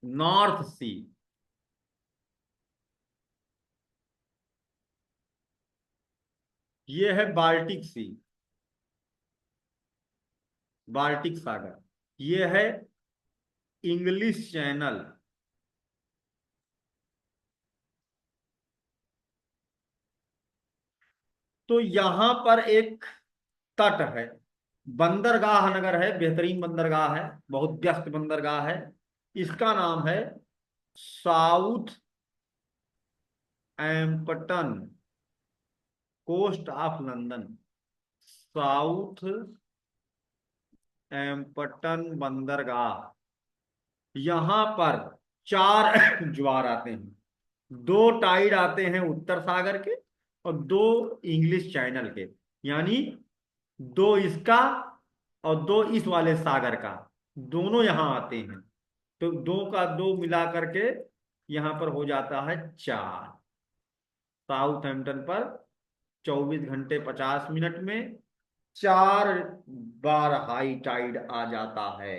नॉर्थ सी। ये है बाल्टिक सी, बाल्टिक सागर। ये है इंग्लिश चैनल। तो यहां पर एक तट है, बंदरगाह नगर है, बेहतरीन बंदरगाह है, बहुत व्यस्त बंदरगाह है। इसका नाम है Southampton, coast of London. Southampton बंदरगाह। यहां पर चार ज्वार आते हैं। दो टाइड आते हैं उत्तर सागर के और दो इंग्लिश चैनल के, यानी दो इसका और दो इस वाले सागर का, दोनों यहां आते हैं। तो दो का दो मिला करके यहां पर हो जाता है 4। साउथ हैम्पटन पर 24 घंटे 50 मिनट में 4 बार हाई टाइड आ जाता है।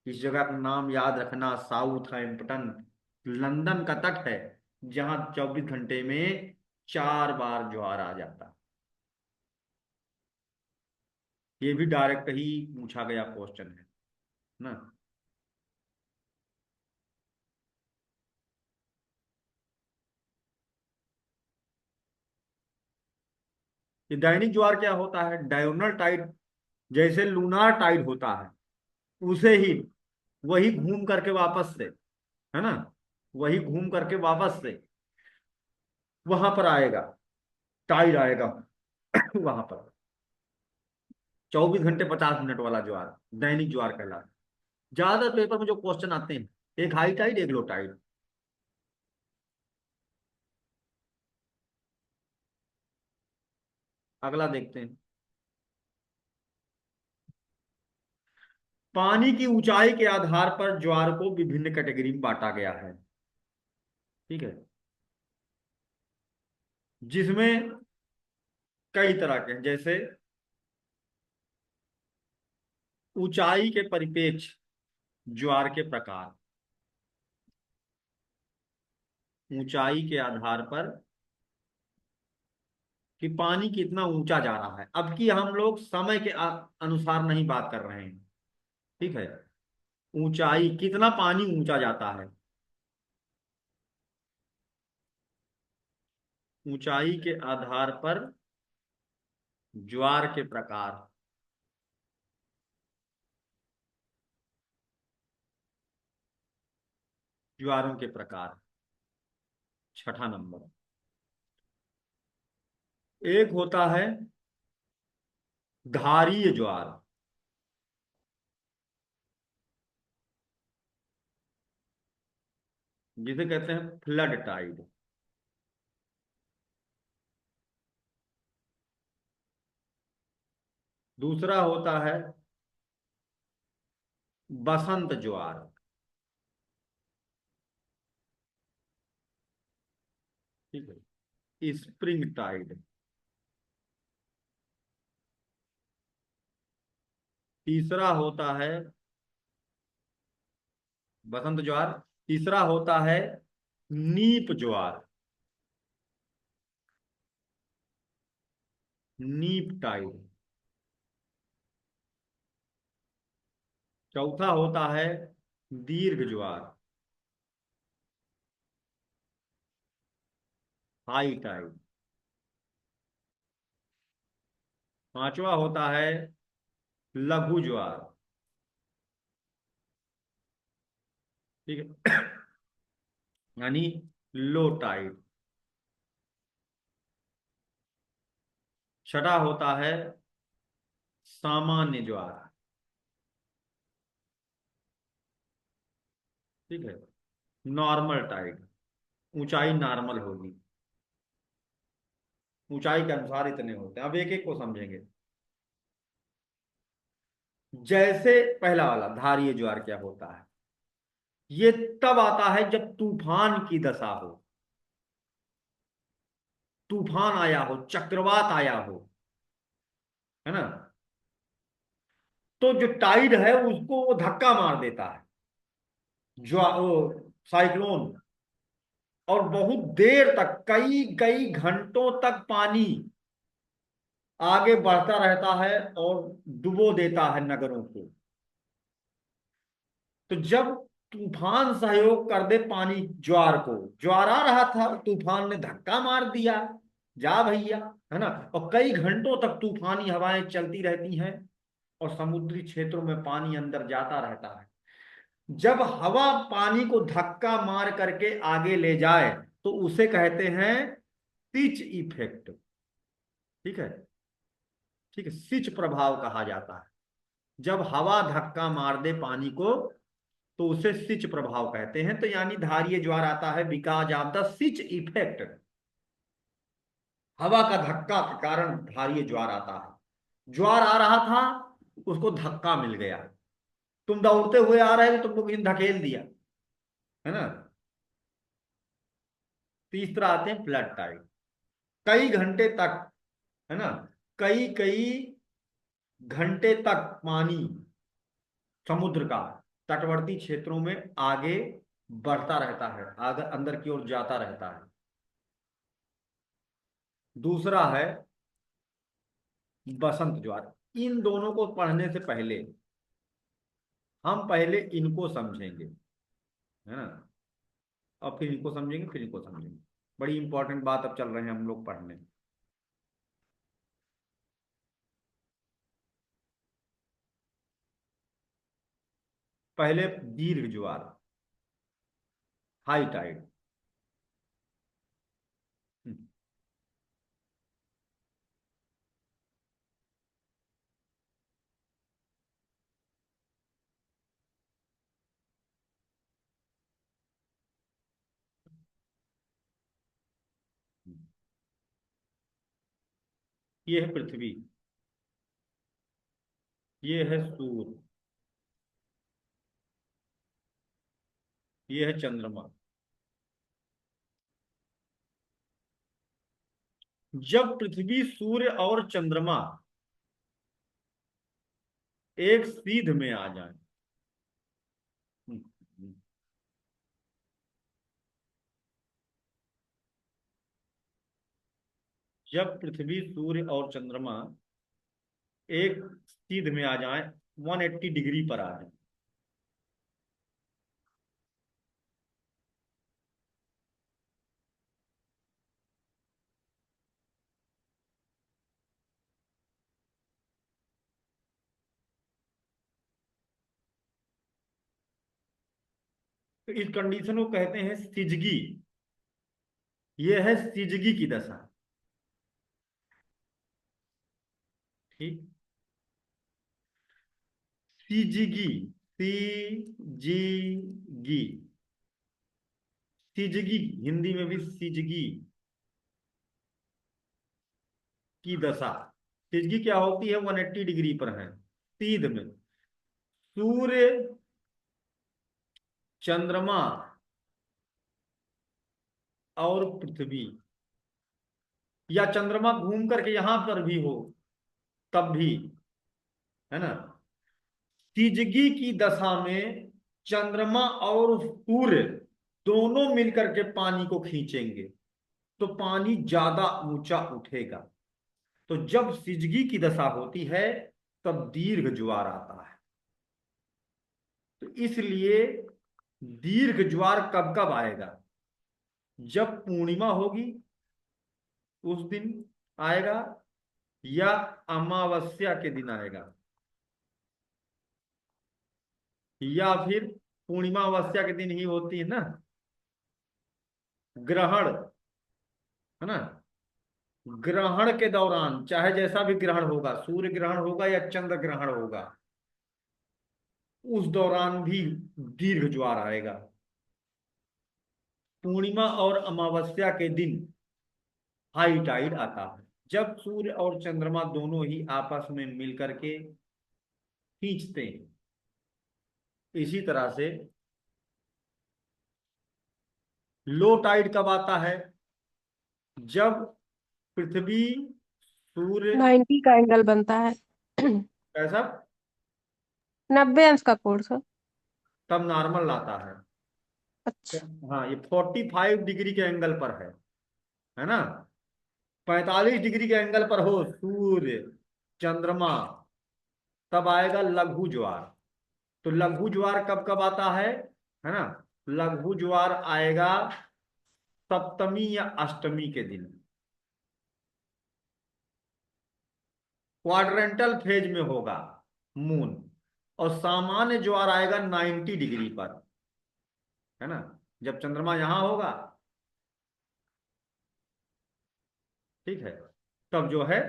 इस जगह का नाम याद रखना, साउथ हैम्पटन। लंदन का तट है जहां 24 घंटे में 4 बार ज्वार आ जाता। ये भी डायरेक्ट ही पूछा गया क्वेश्चन है ना। ये दैनिक ज्वार क्या होता है, डायोनल टाइड, जैसे लूनार टाइड होता है उसे ही, वही घूम करके वापस से, है ना, वही घूम करके वापस से वहां पर आएगा, टाइड आएगा वहां पर। 24 घंटे 50 मिनट वाला ज्वार दैनिक ज्वार कहलाता है। ज्यादातर पेपर में जो क्वेश्चन आते हैं, एक हाई टाइड एक लो टाइड। अगला देखते हैं। पानी की ऊंचाई के आधार पर ज्वार को विभिन्न कैटेगरी में बांटा गया है, ठीक है, जिसमें कई तरह के हैं, जैसे ऊंचाई के परिपेक्ष ज्वार के प्रकार, ऊंचाई के आधार पर कि पानी कितना ऊंचा जा रहा है। अब की हम लोग समय के अनुसार नहीं बात कर रहे हैं, ठीक है, ऊंचाई कितना पानी ऊंचा जाता है, ऊंचाई के आधार पर ज्वार के प्रकार, ज्वारों के प्रकार। छठा नंबर, एक होता है धारीय ज्वार, जिसे कहते हैं फ्लड टाइड। दूसरा होता है बसंत ज्वार, ठीक है, स्प्रिंग टाइड। तीसरा होता है बसंत ज्वार। तीसरा होता है नीप ज्वार, नीप टाइड। चौथा होता है दीर्घ ज्वार, हाई टाइड। पांचवा होता है लघु ज्वार, ठीक है, यानी लो टाइड। छठा होता है सामान्य ज्वार, ठीक है, नॉर्मल टाइड, ऊंचाई नॉर्मल होगी, ऊंचाई के अनुसार इतने होते हैं। अब एक एक को समझेंगे। जैसे पहला वाला धारीय ज्वार क्या होता है, ये तब आता है जब तूफान की दशा हो, तूफान आया हो, चक्रवात आया हो, है ना, तो जो टाइड है उसको वो धक्का मार देता है, वो साइक्लोन, और बहुत देर तक, कई कई घंटों तक पानी आगे बढ़ता रहता है और डुबो देता है नगरों को। तो जब तूफान सहयोग कर दे पानी ज्वार को, ज्वार आ रहा था, तूफान ने धक्का मार दिया, जा भैया, है ना, और कई घंटों तक तूफानी हवाएं चलती रहती हैं और समुद्री क्षेत्रों में पानी अंदर जाता रहता है। जब हवा पानी को धक्का मार करके आगे ले जाए तो उसे कहते हैं पिच इफेक्ट, ठीक है, ठीक है, सिच प्रभाव कहा जाता है। जब हवा धक्का मार दे पानी को तो उसे सिच प्रभाव कहते हैं। तो यानी धारीय ज्वार आता है बिकॉज ऑफ द सिच इफेक्ट, हवा का धक्का के कारण धारीय ज्वार आता है। ज्वार आ रहा था, उसको धक्का मिल गया, तुम दौड़ते हुए आ रहे हो, तुमको किसी ने धकेल दिया, है ना। तीसरा आते हैं फ्लड टाइड, कई घंटे तक, है ना, कई कई घंटे तक पानी समुद्र का तटवर्ती क्षेत्रों में आगे बढ़ता रहता है, आगे अंदर की ओर जाता रहता है। दूसरा है बसंत ज्वार। इन दोनों को पढ़ने से पहले हम पहले इनको समझेंगे, है ना, और फिर इनको समझेंगे, फिर इनको समझेंगे। बड़ी इंपॉर्टेंट बात अब चल रहे हैं हम लोग पढ़ने। पहले दीर्घ ज्वार, हाई टाइड। ये है पृथ्वी, ये है सूर्य, ये है चंद्रमा। जब पृथ्वी, सूर्य और चंद्रमा एक सीध में आ जाए, जब पृथ्वी, सूर्य और चंद्रमा एक सीध में आ जाए, 180 डिग्री पर आ जाए, तो इस कंडीशन को कहते हैं सिजगी। ये है सिजगी की दशा। ठीक। सिजगी, सिजगी, सिजगी, हिंदी में भी सिजगी की दशा। सिजगी क्या होती है? 180 डिग्री पर है, सीध में। सूर्य, चंद्रमा और पृथ्वी, या चंद्रमा घूम करके यहां पर भी हो तब भी, है ना, तिजगी की दशा में चंद्रमा और सूर्य दोनों मिलकर के पानी को खींचेंगे तो पानी ज्यादा ऊंचा उठेगा। तो जब सिजगी की दशा होती है तब दीर्घ ज्वार आता है। तो इसलिए दीर्घ ज्वार कब कब आएगा? जब पूर्णिमा होगी उस दिन आएगा, या अमावस्या के दिन आएगा, या फिर पूर्णिमा अमावस्या के दिन ही होती है ना, ग्रहण, है ना, ग्रहण के दौरान, चाहे जैसा भी ग्रहण होगा, सूर्य ग्रहण होगा या चंद्र ग्रहण होगा, उस दौरान भी दीर्घ ज्वार आएगा। पूर्णिमा और अमावस्या के दिन हाई टाइड आता है, जब सूर्य और चंद्रमा दोनों ही आपस में मिलकर के खींचते हैं। इसी तरह से लो टाइड कब आता है? जब पृथ्वी, सूर्य, 90 का एंगल बनता है। कैसा? 90 अंश का कोण सर। तब नॉर्मल आता है। अच्छा। हाँ, ये 45 डिग्री के एंगल पर है ना। 45 डिग्री के एंगल पर हो सूर्य, चंद्रमा, तब आएगा लघु ज्वार। तो लघु ज्वार कब कब आता है ना, लघु ज्वार आएगा सप्तमी या अष्टमी के दिन, क्वाड्रेंटल फेज में होगा मून। और सामान्य ज्वार आएगा 90 डिग्री पर, है ना, जब चंद्रमा यहां होगा, ठीक है, तब जो है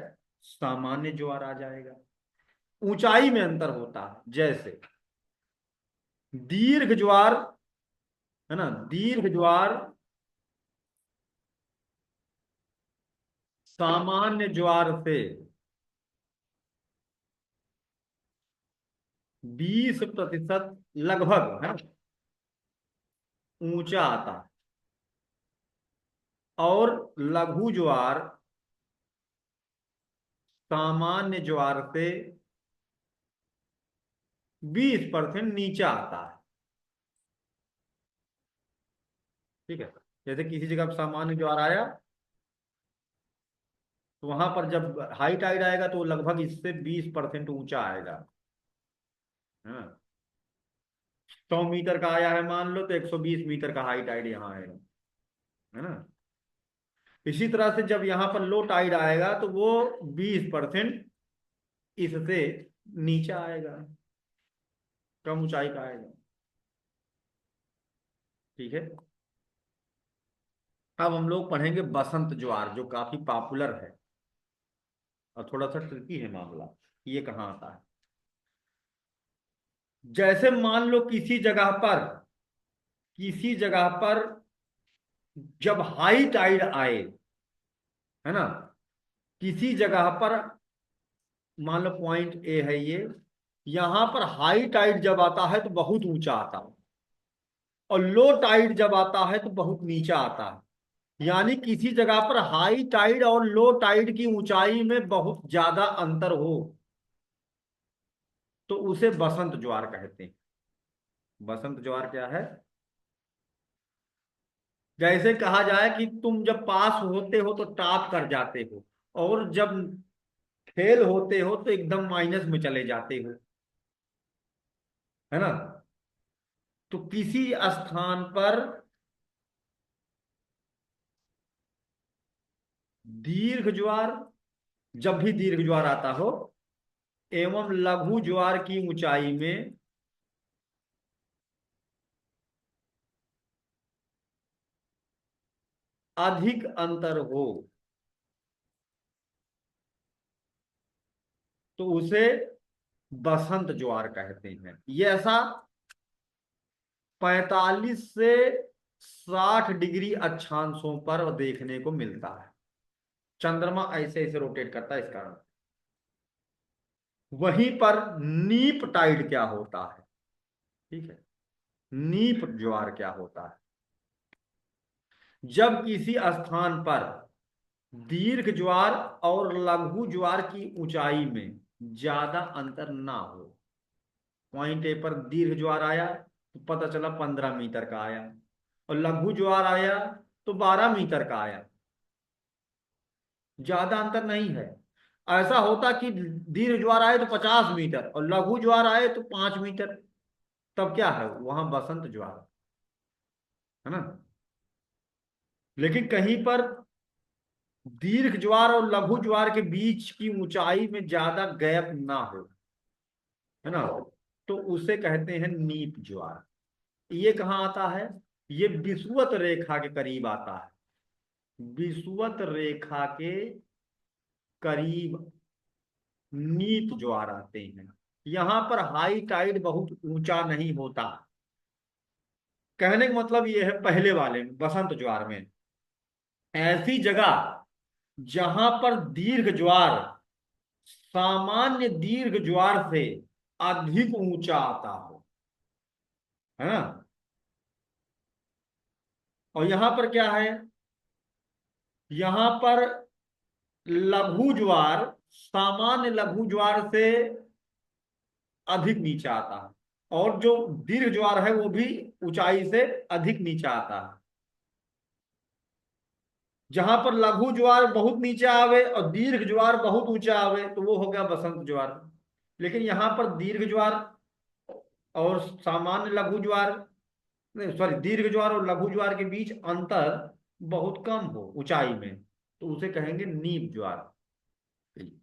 सामान्य ज्वार आ जाएगा। ऊंचाई में अंतर होता है, जैसे दीर्घ ज्वार, है ना, दीर्घ ज्वार सामान्य ज्वार से 20% लगभग, है ना, ऊंचा आता है। और लघु ज्वार सामान्य ज्वार से 20% नीचा आता है। ठीक है, जैसे किसी जगह सामान्य ज्वार आया तो वहां पर जब हाई टाइड आएगा तो लगभग इससे 20% ऊंचा आएगा। हाँ, 100 मीटर का आया है मान लो, तो 120 मीटर का हाई टाइड यहाँ आएगा, है ना। इसी तरह से जब यहाँ पर लो टाइड आएगा तो वो 20% इससे नीचा आएगा। कम ऊंचाई का आएगा। ठीक है, अब हम लोग पढ़ेंगे बसंत ज्वार, जो काफी पॉपुलर है और थोड़ा सा ट्रिकी है मामला। ये कहाँ आता है? जैसे मान लो किसी जगह पर जब हाई टाइड आए, है ना, किसी जगह पर, मान लो पॉइंट ए है ये, यहां पर हाई टाइड जब आता है तो बहुत ऊंचा आता है, और लो टाइड जब आता है तो बहुत नीचा आता है। यानी किसी जगह पर हाई टाइड और लो टाइड की ऊंचाई में बहुत ज्यादा अंतर हो तो उसे बसंत ज्वार कहते हैं। बसंत ज्वार क्या है? जैसे कहा जाए कि तुम जब पास होते हो तो टॉप कर जाते हो, और जब फेल होते हो तो एकदम माइनस में चले जाते हो, है ना। तो किसी स्थान पर दीर्घ ज्वार, जब भी दीर्घ ज्वार आता हो, एवं लघु ज्वार की ऊंचाई में अधिक अंतर हो तो उसे बसंत ज्वार कहते हैं। ये ऐसा 45 से 60 डिग्री अक्षांशों पर देखने को मिलता है। चंद्रमा ऐसे ऐसे रोटेट करता है इस कारण। वहीं पर नीप टाइड क्या होता है? ठीक है, नीप ज्वार क्या होता है? जब किसी स्थान पर दीर्घ ज्वार और लघु ज्वार की ऊंचाई में ज्यादा अंतर ना हो। पॉइंट ए पर दीर्घ ज्वार आया तो पता चला 15 मीटर का आया, और लघु ज्वार आया तो 12 मीटर का आया, ज्यादा अंतर नहीं है। ऐसा होता कि दीर्घ ज्वार आए तो 50 मीटर और लघु ज्वार आए तो 5 मीटर, तब क्या है, वहां बसंत ज्वार है ना। लेकिन कहीं पर दीर्घ ज्वार और लघु ज्वार के बीच की ऊंचाई में ज्यादा गैप ना हो, है ना, तो उसे कहते हैं नीप ज्वार। ये कहाँ आता है? ये विषुवत रेखा के करीब आता है। विषुवत रेखा के करीब नीप ज्वार आते हैं। यहां पर हाई टाइड बहुत ऊंचा नहीं होता। कहने का मतलब ये है, पहले वाले में बसंत ज्वार में ऐसी जगह जहां पर दीर्घ ज्वार सामान्य दीर्घ ज्वार से अधिक ऊंचा आता हो, है ना। और यहां पर क्या है? यहां पर लघु ज्वार सामान्य लघु ज्वार से अधिक नीचा आता है, और जो दीर्घ ज्वार है वो भी ऊंचाई से अधिक नीचा आता है। जहां पर लघु ज्वार बहुत नीचे आवे और दीर्घ ज्वार बहुत ऊंचा आवे तो वो हो गया बसंत ज्वार। लेकिन यहां पर दीर्घ ज्वार और सामान्य लघु ज्वार, नहीं सॉरी, दीर्घ ज्वार और लघु ज्वार के बीच अंतर बहुत कम हो ऊंचाई में, तो उसे कहेंगे नीप ज्वार।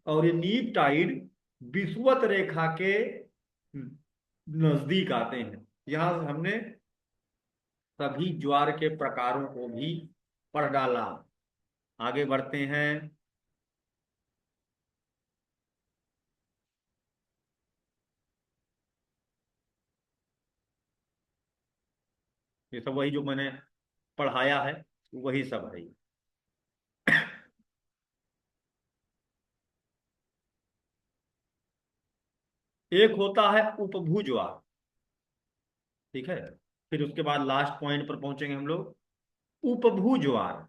और ये नीप टाइड विषुवत रेखा के नजदीक आते हैं। यहां से हमने सभी ज्वार के प्रकारों को भी पढ़ डाला। आगे बढ़ते हैं। ये सब वही जो मैंने पढ़ाया है, वही सब है। एक होता है उपभू ज्वार, ठीक है। फिर उसके बाद लास्ट पॉइंट पर पहुंचेंगे हम लोग, उपभू ज्वार।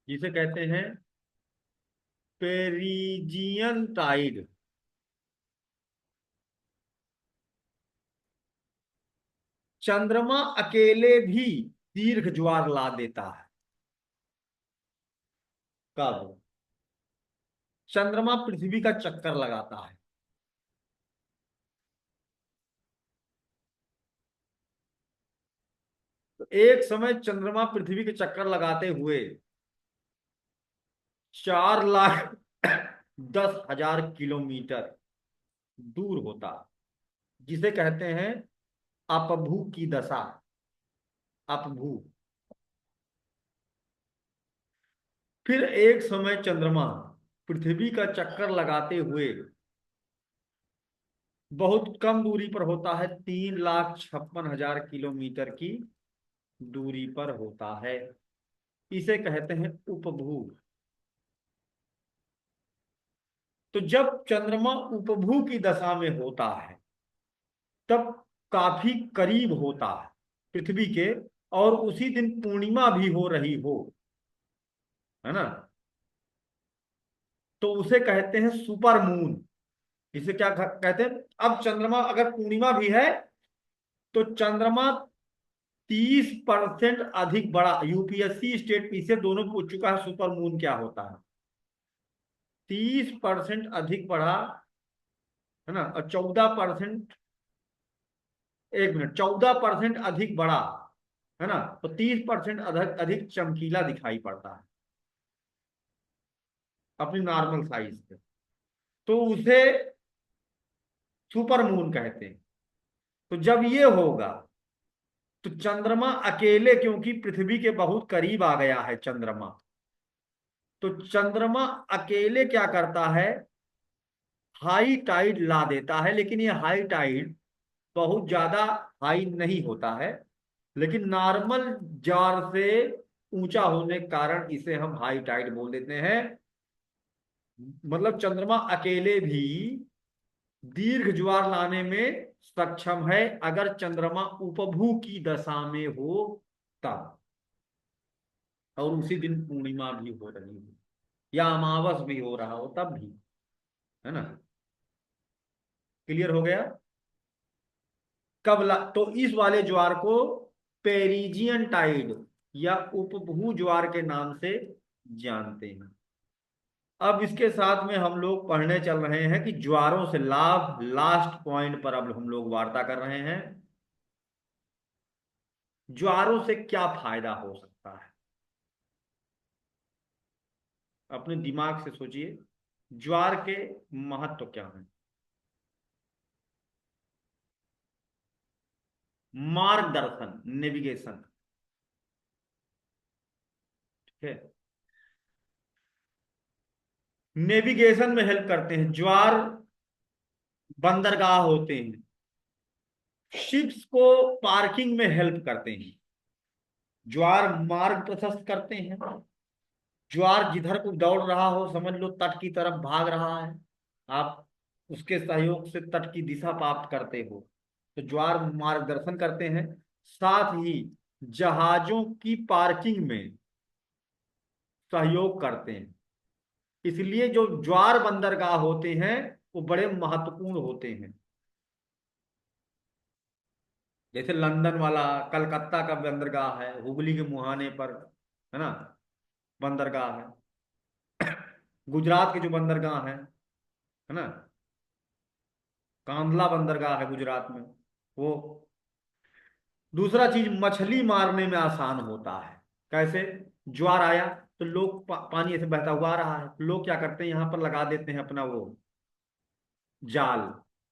जिसे कहते हैं पेरिजियन टाइड। चंद्रमा अकेले भी दीर्घ ज्वार ला देता है। कब? चंद्रमा पृथ्वी का चक्कर लगाता है। तो एक समय चंद्रमा पृथ्वी के चक्कर लगाते हुए 4,10,000 किलोमीटर दूर होता, जिसे कहते हैं अपभू की दशा। अपभू। फिर एक समय चंद्रमा पृथ्वी का चक्कर लगाते हुए बहुत कम दूरी पर होता है, 3,56,000 किलोमीटर की दूरी पर होता है। इसे कहते हैं उपभू। तो जब चंद्रमा उपभू की दशा में होता है तब काफी करीब होता है पृथ्वी के, और उसी दिन पूर्णिमा भी हो रही हो, है ना, तो उसे कहते हैं सुपर मून। इसे क्या कहते हैं? अब चंद्रमा अगर पूर्णिमा भी है तो चंद्रमा 30% अधिक बड़ा, यूपीएससी स्टेट पीछे दोनों पूछ चुका है सुपर मून क्या होता है। 30% अधिक बड़ा, है ना, और 14%, 1 मिनट, 14% अधिक बड़ा, है ना, तो 30% अधिक अधिक चमकीला दिखाई पड़ता है अपनी नॉर्मल साइज से, तो उसे सुपर मून कहते हैं। तो जब ये होगा तो चंद्रमा अकेले, क्योंकि पृथ्वी के बहुत करीब आ गया है चंद्रमा, तो चंद्रमा अकेले क्या करता है, हाई टाइड ला देता है। लेकिन ये हाई टाइड बहुत ज्यादा हाई नहीं होता है, लेकिन नॉर्मल ज्वार से ऊंचा होने के कारण इसे हम हाई टाइड बोल देते हैं। मतलब चंद्रमा अकेले भी दीर्घ ज्वार लाने में सक्षम है अगर चंद्रमा उपभू की दशा में हो तब, और उसी दिन पूर्णिमा भी हो रही हो या अमावस भी हो रहा हो तब भी, है ना। क्लियर हो गया? तो इस वाले ज्वार को पेरिजियन टाइड या उपभू ज्वार के नाम से जानते हैं। अब इसके साथ में हम लोग पढ़ने चल रहे हैं कि ज्वारों से लाभ, लास्ट पॉइंट पर अब हम लोग वार्ता कर रहे हैं। ज्वारों से क्या फायदा हो सकता है? अपने दिमाग से सोचिए, ज्वार के महत्व क्या है? मार्गदर्शन, नेविगेशन, ठीक है, नेविगेशन में हेल्प करते हैं। ज्वार बंदरगाह होते हैं, शिप्स को पार्किंग में हेल्प करते हैं। ज्वार मार्ग प्रशस्त करते हैं। ज्वार जिधर को दौड़ रहा हो, समझ लो तट की तरफ भाग रहा है, आप उसके सहयोग से तट की दिशा प्राप्त करते हो, तो ज्वार मार्गदर्शन करते हैं। साथ ही जहाजों की पार्किंग में सहयोग करते हैं। इसलिए जो ज्वार बंदरगाह होते हैं वो बड़े महत्वपूर्ण होते हैं। जैसे लंदन वाला, कलकत्ता का बंदरगाह है, हुगली के मुहाने पर, है ना, बंदरगाह है। गुजरात के जो बंदरगाह है ना, कांडला बंदरगाह है गुजरात में, वो। दूसरा चीज, मछली मारने में आसान होता है। कैसे? ज्वार आया तो लोग पानी ऐसे बहता हुआ आ रहा है, लोग क्या करते हैं, यहाँ पर लगा देते हैं अपना वो जाल,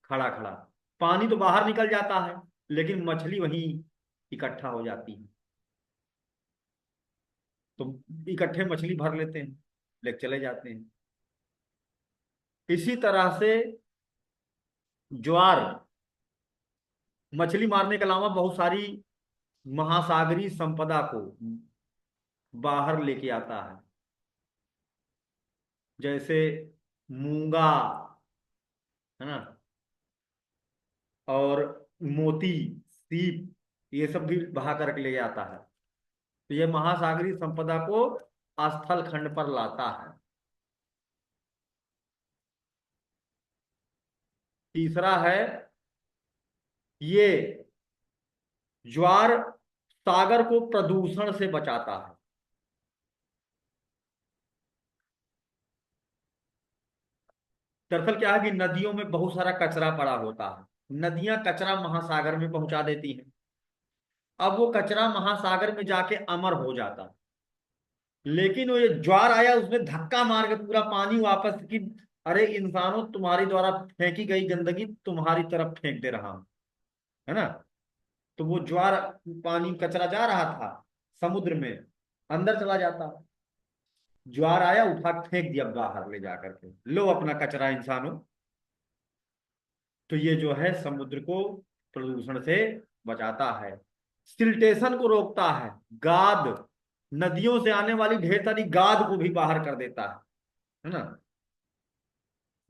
खड़ा खड़ा, पानी तो बाहर निकल जाता है लेकिन मछली वहीं इकट्ठा हो जाती है, तो इकट्ठे मछली भर लेते हैं, लेके चले जाते हैं। इसी तरह से ज्वार मछली मारने के अलावा बहुत सारी महासागरीय संपदा को बाहर लेके आता है। जैसे मूंगा, है ना, और मोती, सीप, ये सब भी बहा करके ले आता है। तो ये महासागरीय संपदा को स्थल खंड पर लाता है। तीसरा है, ये ज्वार सागर को प्रदूषण से बचाता है। दरअसल क्या है कि नदियों में बहुत सारा कचरा पड़ा होता है, नदियां कचरा महासागर में पहुंचा देती हैं। अब वो कचरा महासागर में जाके अमर हो जाता है, लेकिन वो ये ज्वार आया, उसने धक्का मार के पूरा पानी वापस की, अरे इंसानों, तुम्हारी द्वारा फेंकी गई गंदगी तुम्हारी तरफ फेंक दे रहा हूं, है ना। तो वो ज्वार, पानी कचरा जा रहा था समुद्र में, अंदर चला जाता, ज्वार आया उठा के फेंक दिया बाहर ले जा करके, लो अपना कचरा इंसानों। तो ये जो है समुद्र को प्रदूषण से बचाता है, सिल्टेशन को रोकता है, गाद, नदियों से आने वाली ढेर सारी गाद को भी बाहर कर देता है ना।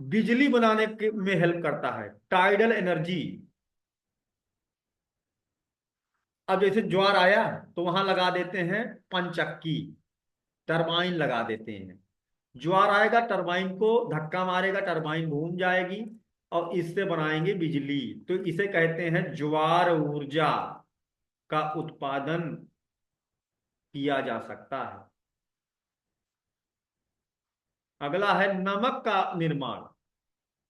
बिजली बनाने में हेल्प करता है, टाइडल एनर्जी। अब जैसे ज्वार आया तो वहां लगा देते हैं पंचक्की, टरबाइन लगा देते हैं। ज्वार आएगा, टरबाइन को धक्का मारेगा, टरबाइन घूम जाएगी और इससे बनाएंगे बिजली। तो इसे कहते हैं ज्वार ऊर्जा का उत्पादन किया जा सकता है। अगला है नमक का निर्माण।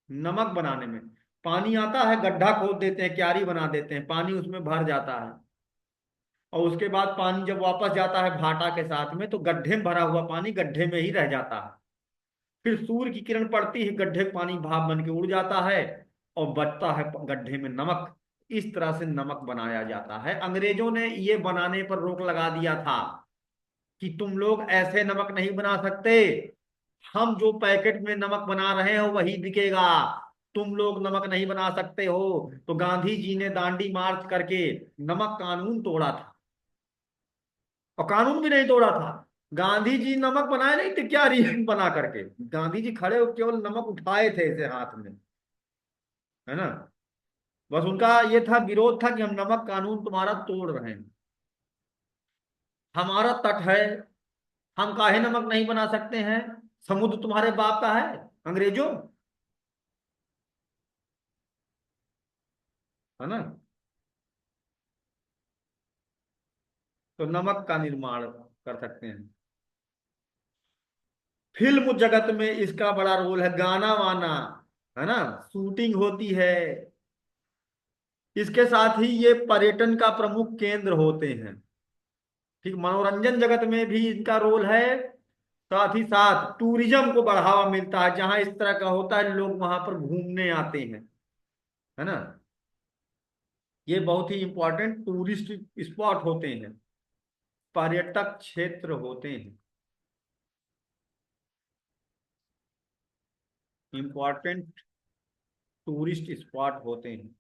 नमक बनाने में पानी आता है, गड्ढा खोद देते हैं, क्यारी बना देते हैं, पानी उसमें भर जाता है, और उसके बाद पानी जब वापस जाता है भाटा के साथ में, तो गड्ढे में भरा हुआ पानी गड्ढे में ही रह जाता है। फिर सूर्य की किरण पड़ती है, गड्ढे का पानी भाप बन के उड़ जाता है और बचता है गड्ढे में नमक। इस तरह से नमक बनाया जाता है। अंग्रेजों ने ये बनाने पर रोक लगा दिया था कि तुम लोग ऐसे नमक नहीं बना सकते, हम जो पैकेट में नमक बना रहे हो वही बिकेगा, तुम लोग नमक नहीं बना सकते हो। तो गांधी जी ने दांडी मार्च करके नमक कानून तोड़ा था, और कानून भी नहीं तोड़ा था, गांधी जी नमक बनाए नहीं थे क्या रिएक्ट बना करके, गांधी जी खड़े हो केवल नमक उठाए थे ऐसे हाथ में, है ना। बस उनका ये था, विरोध था कि हम नमक कानून तुम्हारा तोड़ रहे हैं, हमारा तट है, हम काहे नमक नहीं बना सकते हैं, समुद्र तुम्हारे बाप का है अंग्रेजों, है ना। तो नमक का निर्माण कर सकते हैं। फिल्म जगत में इसका बड़ा रोल है, गाना वाना, है ना, शूटिंग होती है। इसके साथ ही ये पर्यटन का प्रमुख केंद्र होते हैं। ठीक, मनोरंजन जगत में भी इनका रोल है। साथ ही साथ टूरिज्म को बढ़ावा मिलता है, जहां इस तरह का होता है लोग वहां पर घूमने आते हैं, है ना। ये बहुत ही इंपॉर्टेंट टूरिस्ट स्पॉट होते हैं, पर्यटक क्षेत्र होते हैं, इंपॉर्टेंट टूरिस्ट स्पॉट होते हैं,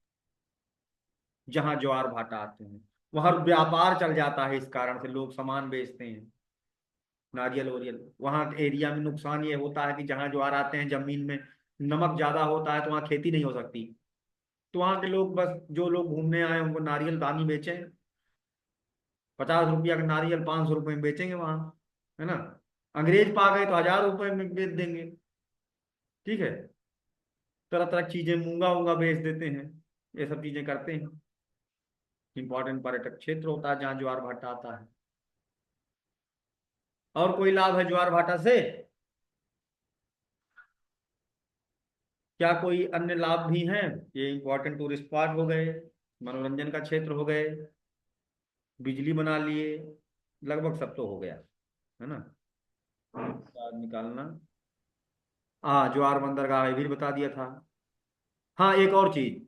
जहां ज्वार भाटा आते हैं। वहां व्यापार चल जाता है, इस कारण से लोग सामान बेचते हैं, नारियल वारियल। वहां एरिया में नुकसान ये होता है कि जहां ज्वार आते हैं जमीन में नमक ज्यादा होता है, तो वहां खेती नहीं हो सकती। तो वहां के लोग, बस जो लोग घूमने आए उनको नारियल दानी बेचें, 50 रुपया का नारियल 500 रुपये में बेचेंगे वहां, है ना। अंग्रेज पा गए तो 1000 रुपये में बेच देंगे। ठीक है, तरह तरह की चीजें, मूंगा वूंगा बेच देते हैं, ये सब चीजें करते हैं। इंपॉर्टेंट पर्यटक क्षेत्र होता है जहाँ ज्वार भाटा आता है। और कोई लाभ है ज्वार भाटा से? क्या कोई अन्य लाभ भी हैं? ये इंपॉर्टेंट टूरिस्ट स्पॉट हो गए, मनोरंजन का क्षेत्र हो गए, बिजली बना लिए, लगभग सब तो हो गया, है ना। याद निकालना, हाँ ज्वार बंदरगाह ये भी बता दिया था। हाँ, एक और चीज,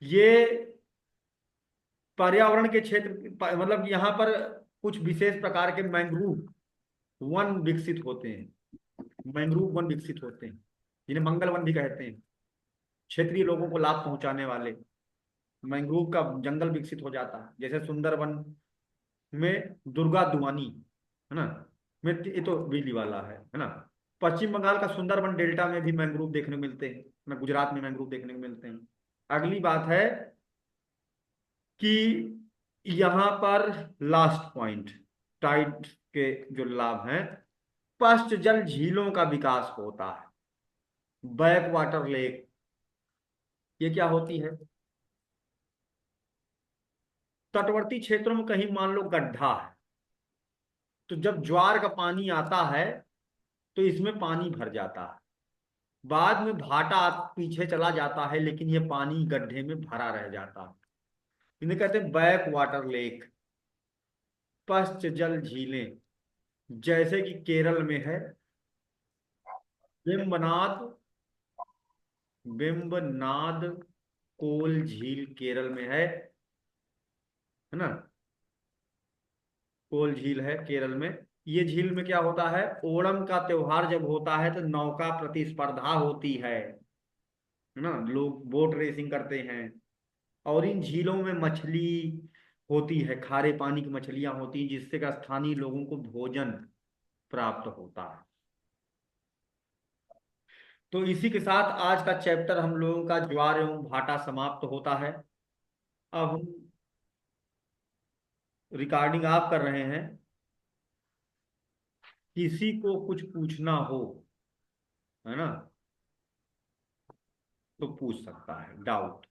ये पर्यावरण के क्षेत्र, मतलब यहाँ पर कुछ विशेष प्रकार के मैंग्रोव वन विकसित होते हैं, मैंग्रोव वन विकसित होते हैं, जिन्हें मंगल वन भी कहते हैं। क्षेत्रीय लोगों को लाभ पहुंचाने वाले मैंग्रोव का जंगल विकसित हो जाता है, जैसे सुंदरवन में दुर्गा दुआनी, है ना, में ये तो बिजली वाला है ना। पश्चिम बंगाल का सुंदरबन डेल्टा में भी मैंग्रोव देखने को मिलते हैं ना, गुजरात में मैंग्रोव देखने को मिलते हैं। अगली बात है कि यहाँ पर लास्ट पॉइंट, टाइड के जो लाभ हैं, पश्च जल झीलों का विकास होता है, बैक वाटर लेक। ये क्या होती है? तटवर्ती क्षेत्रों में कहीं मान लो गड्ढा है, तो जब ज्वार का पानी आता है तो इसमें पानी भर जाता है, बाद में भाटा पीछे चला जाता है, लेकिन ये पानी गड्ढे में भरा रह जाता है। इन्हें कहते हैं बैक वाटर लेक, पश्च जल झीलें। जैसे कि केरल में है वेम्बनाद, वेम्बनाद कोल झील केरल में है ना। कोल झील है केरल में। ये झील में क्या होता है, ओणम का त्योहार जब होता है तो नौका प्रतिस्पर्धा होती है ना, लोग बोट रेसिंग करते हैं। और इन झीलों में मछली होती है, खारे पानी की मछलियां होती हैं, जिससे का स्थानीय लोगों को भोजन प्राप्त होता है। तो इसी के साथ आज का चैप्टर हम लोगों का ज्वार एवं भाटा समाप्त होता है। अब हम रिकॉर्डिंग आप कर रहे हैं, किसी को कुछ पूछना हो, है ना, तो पूछ सकता है डाउट।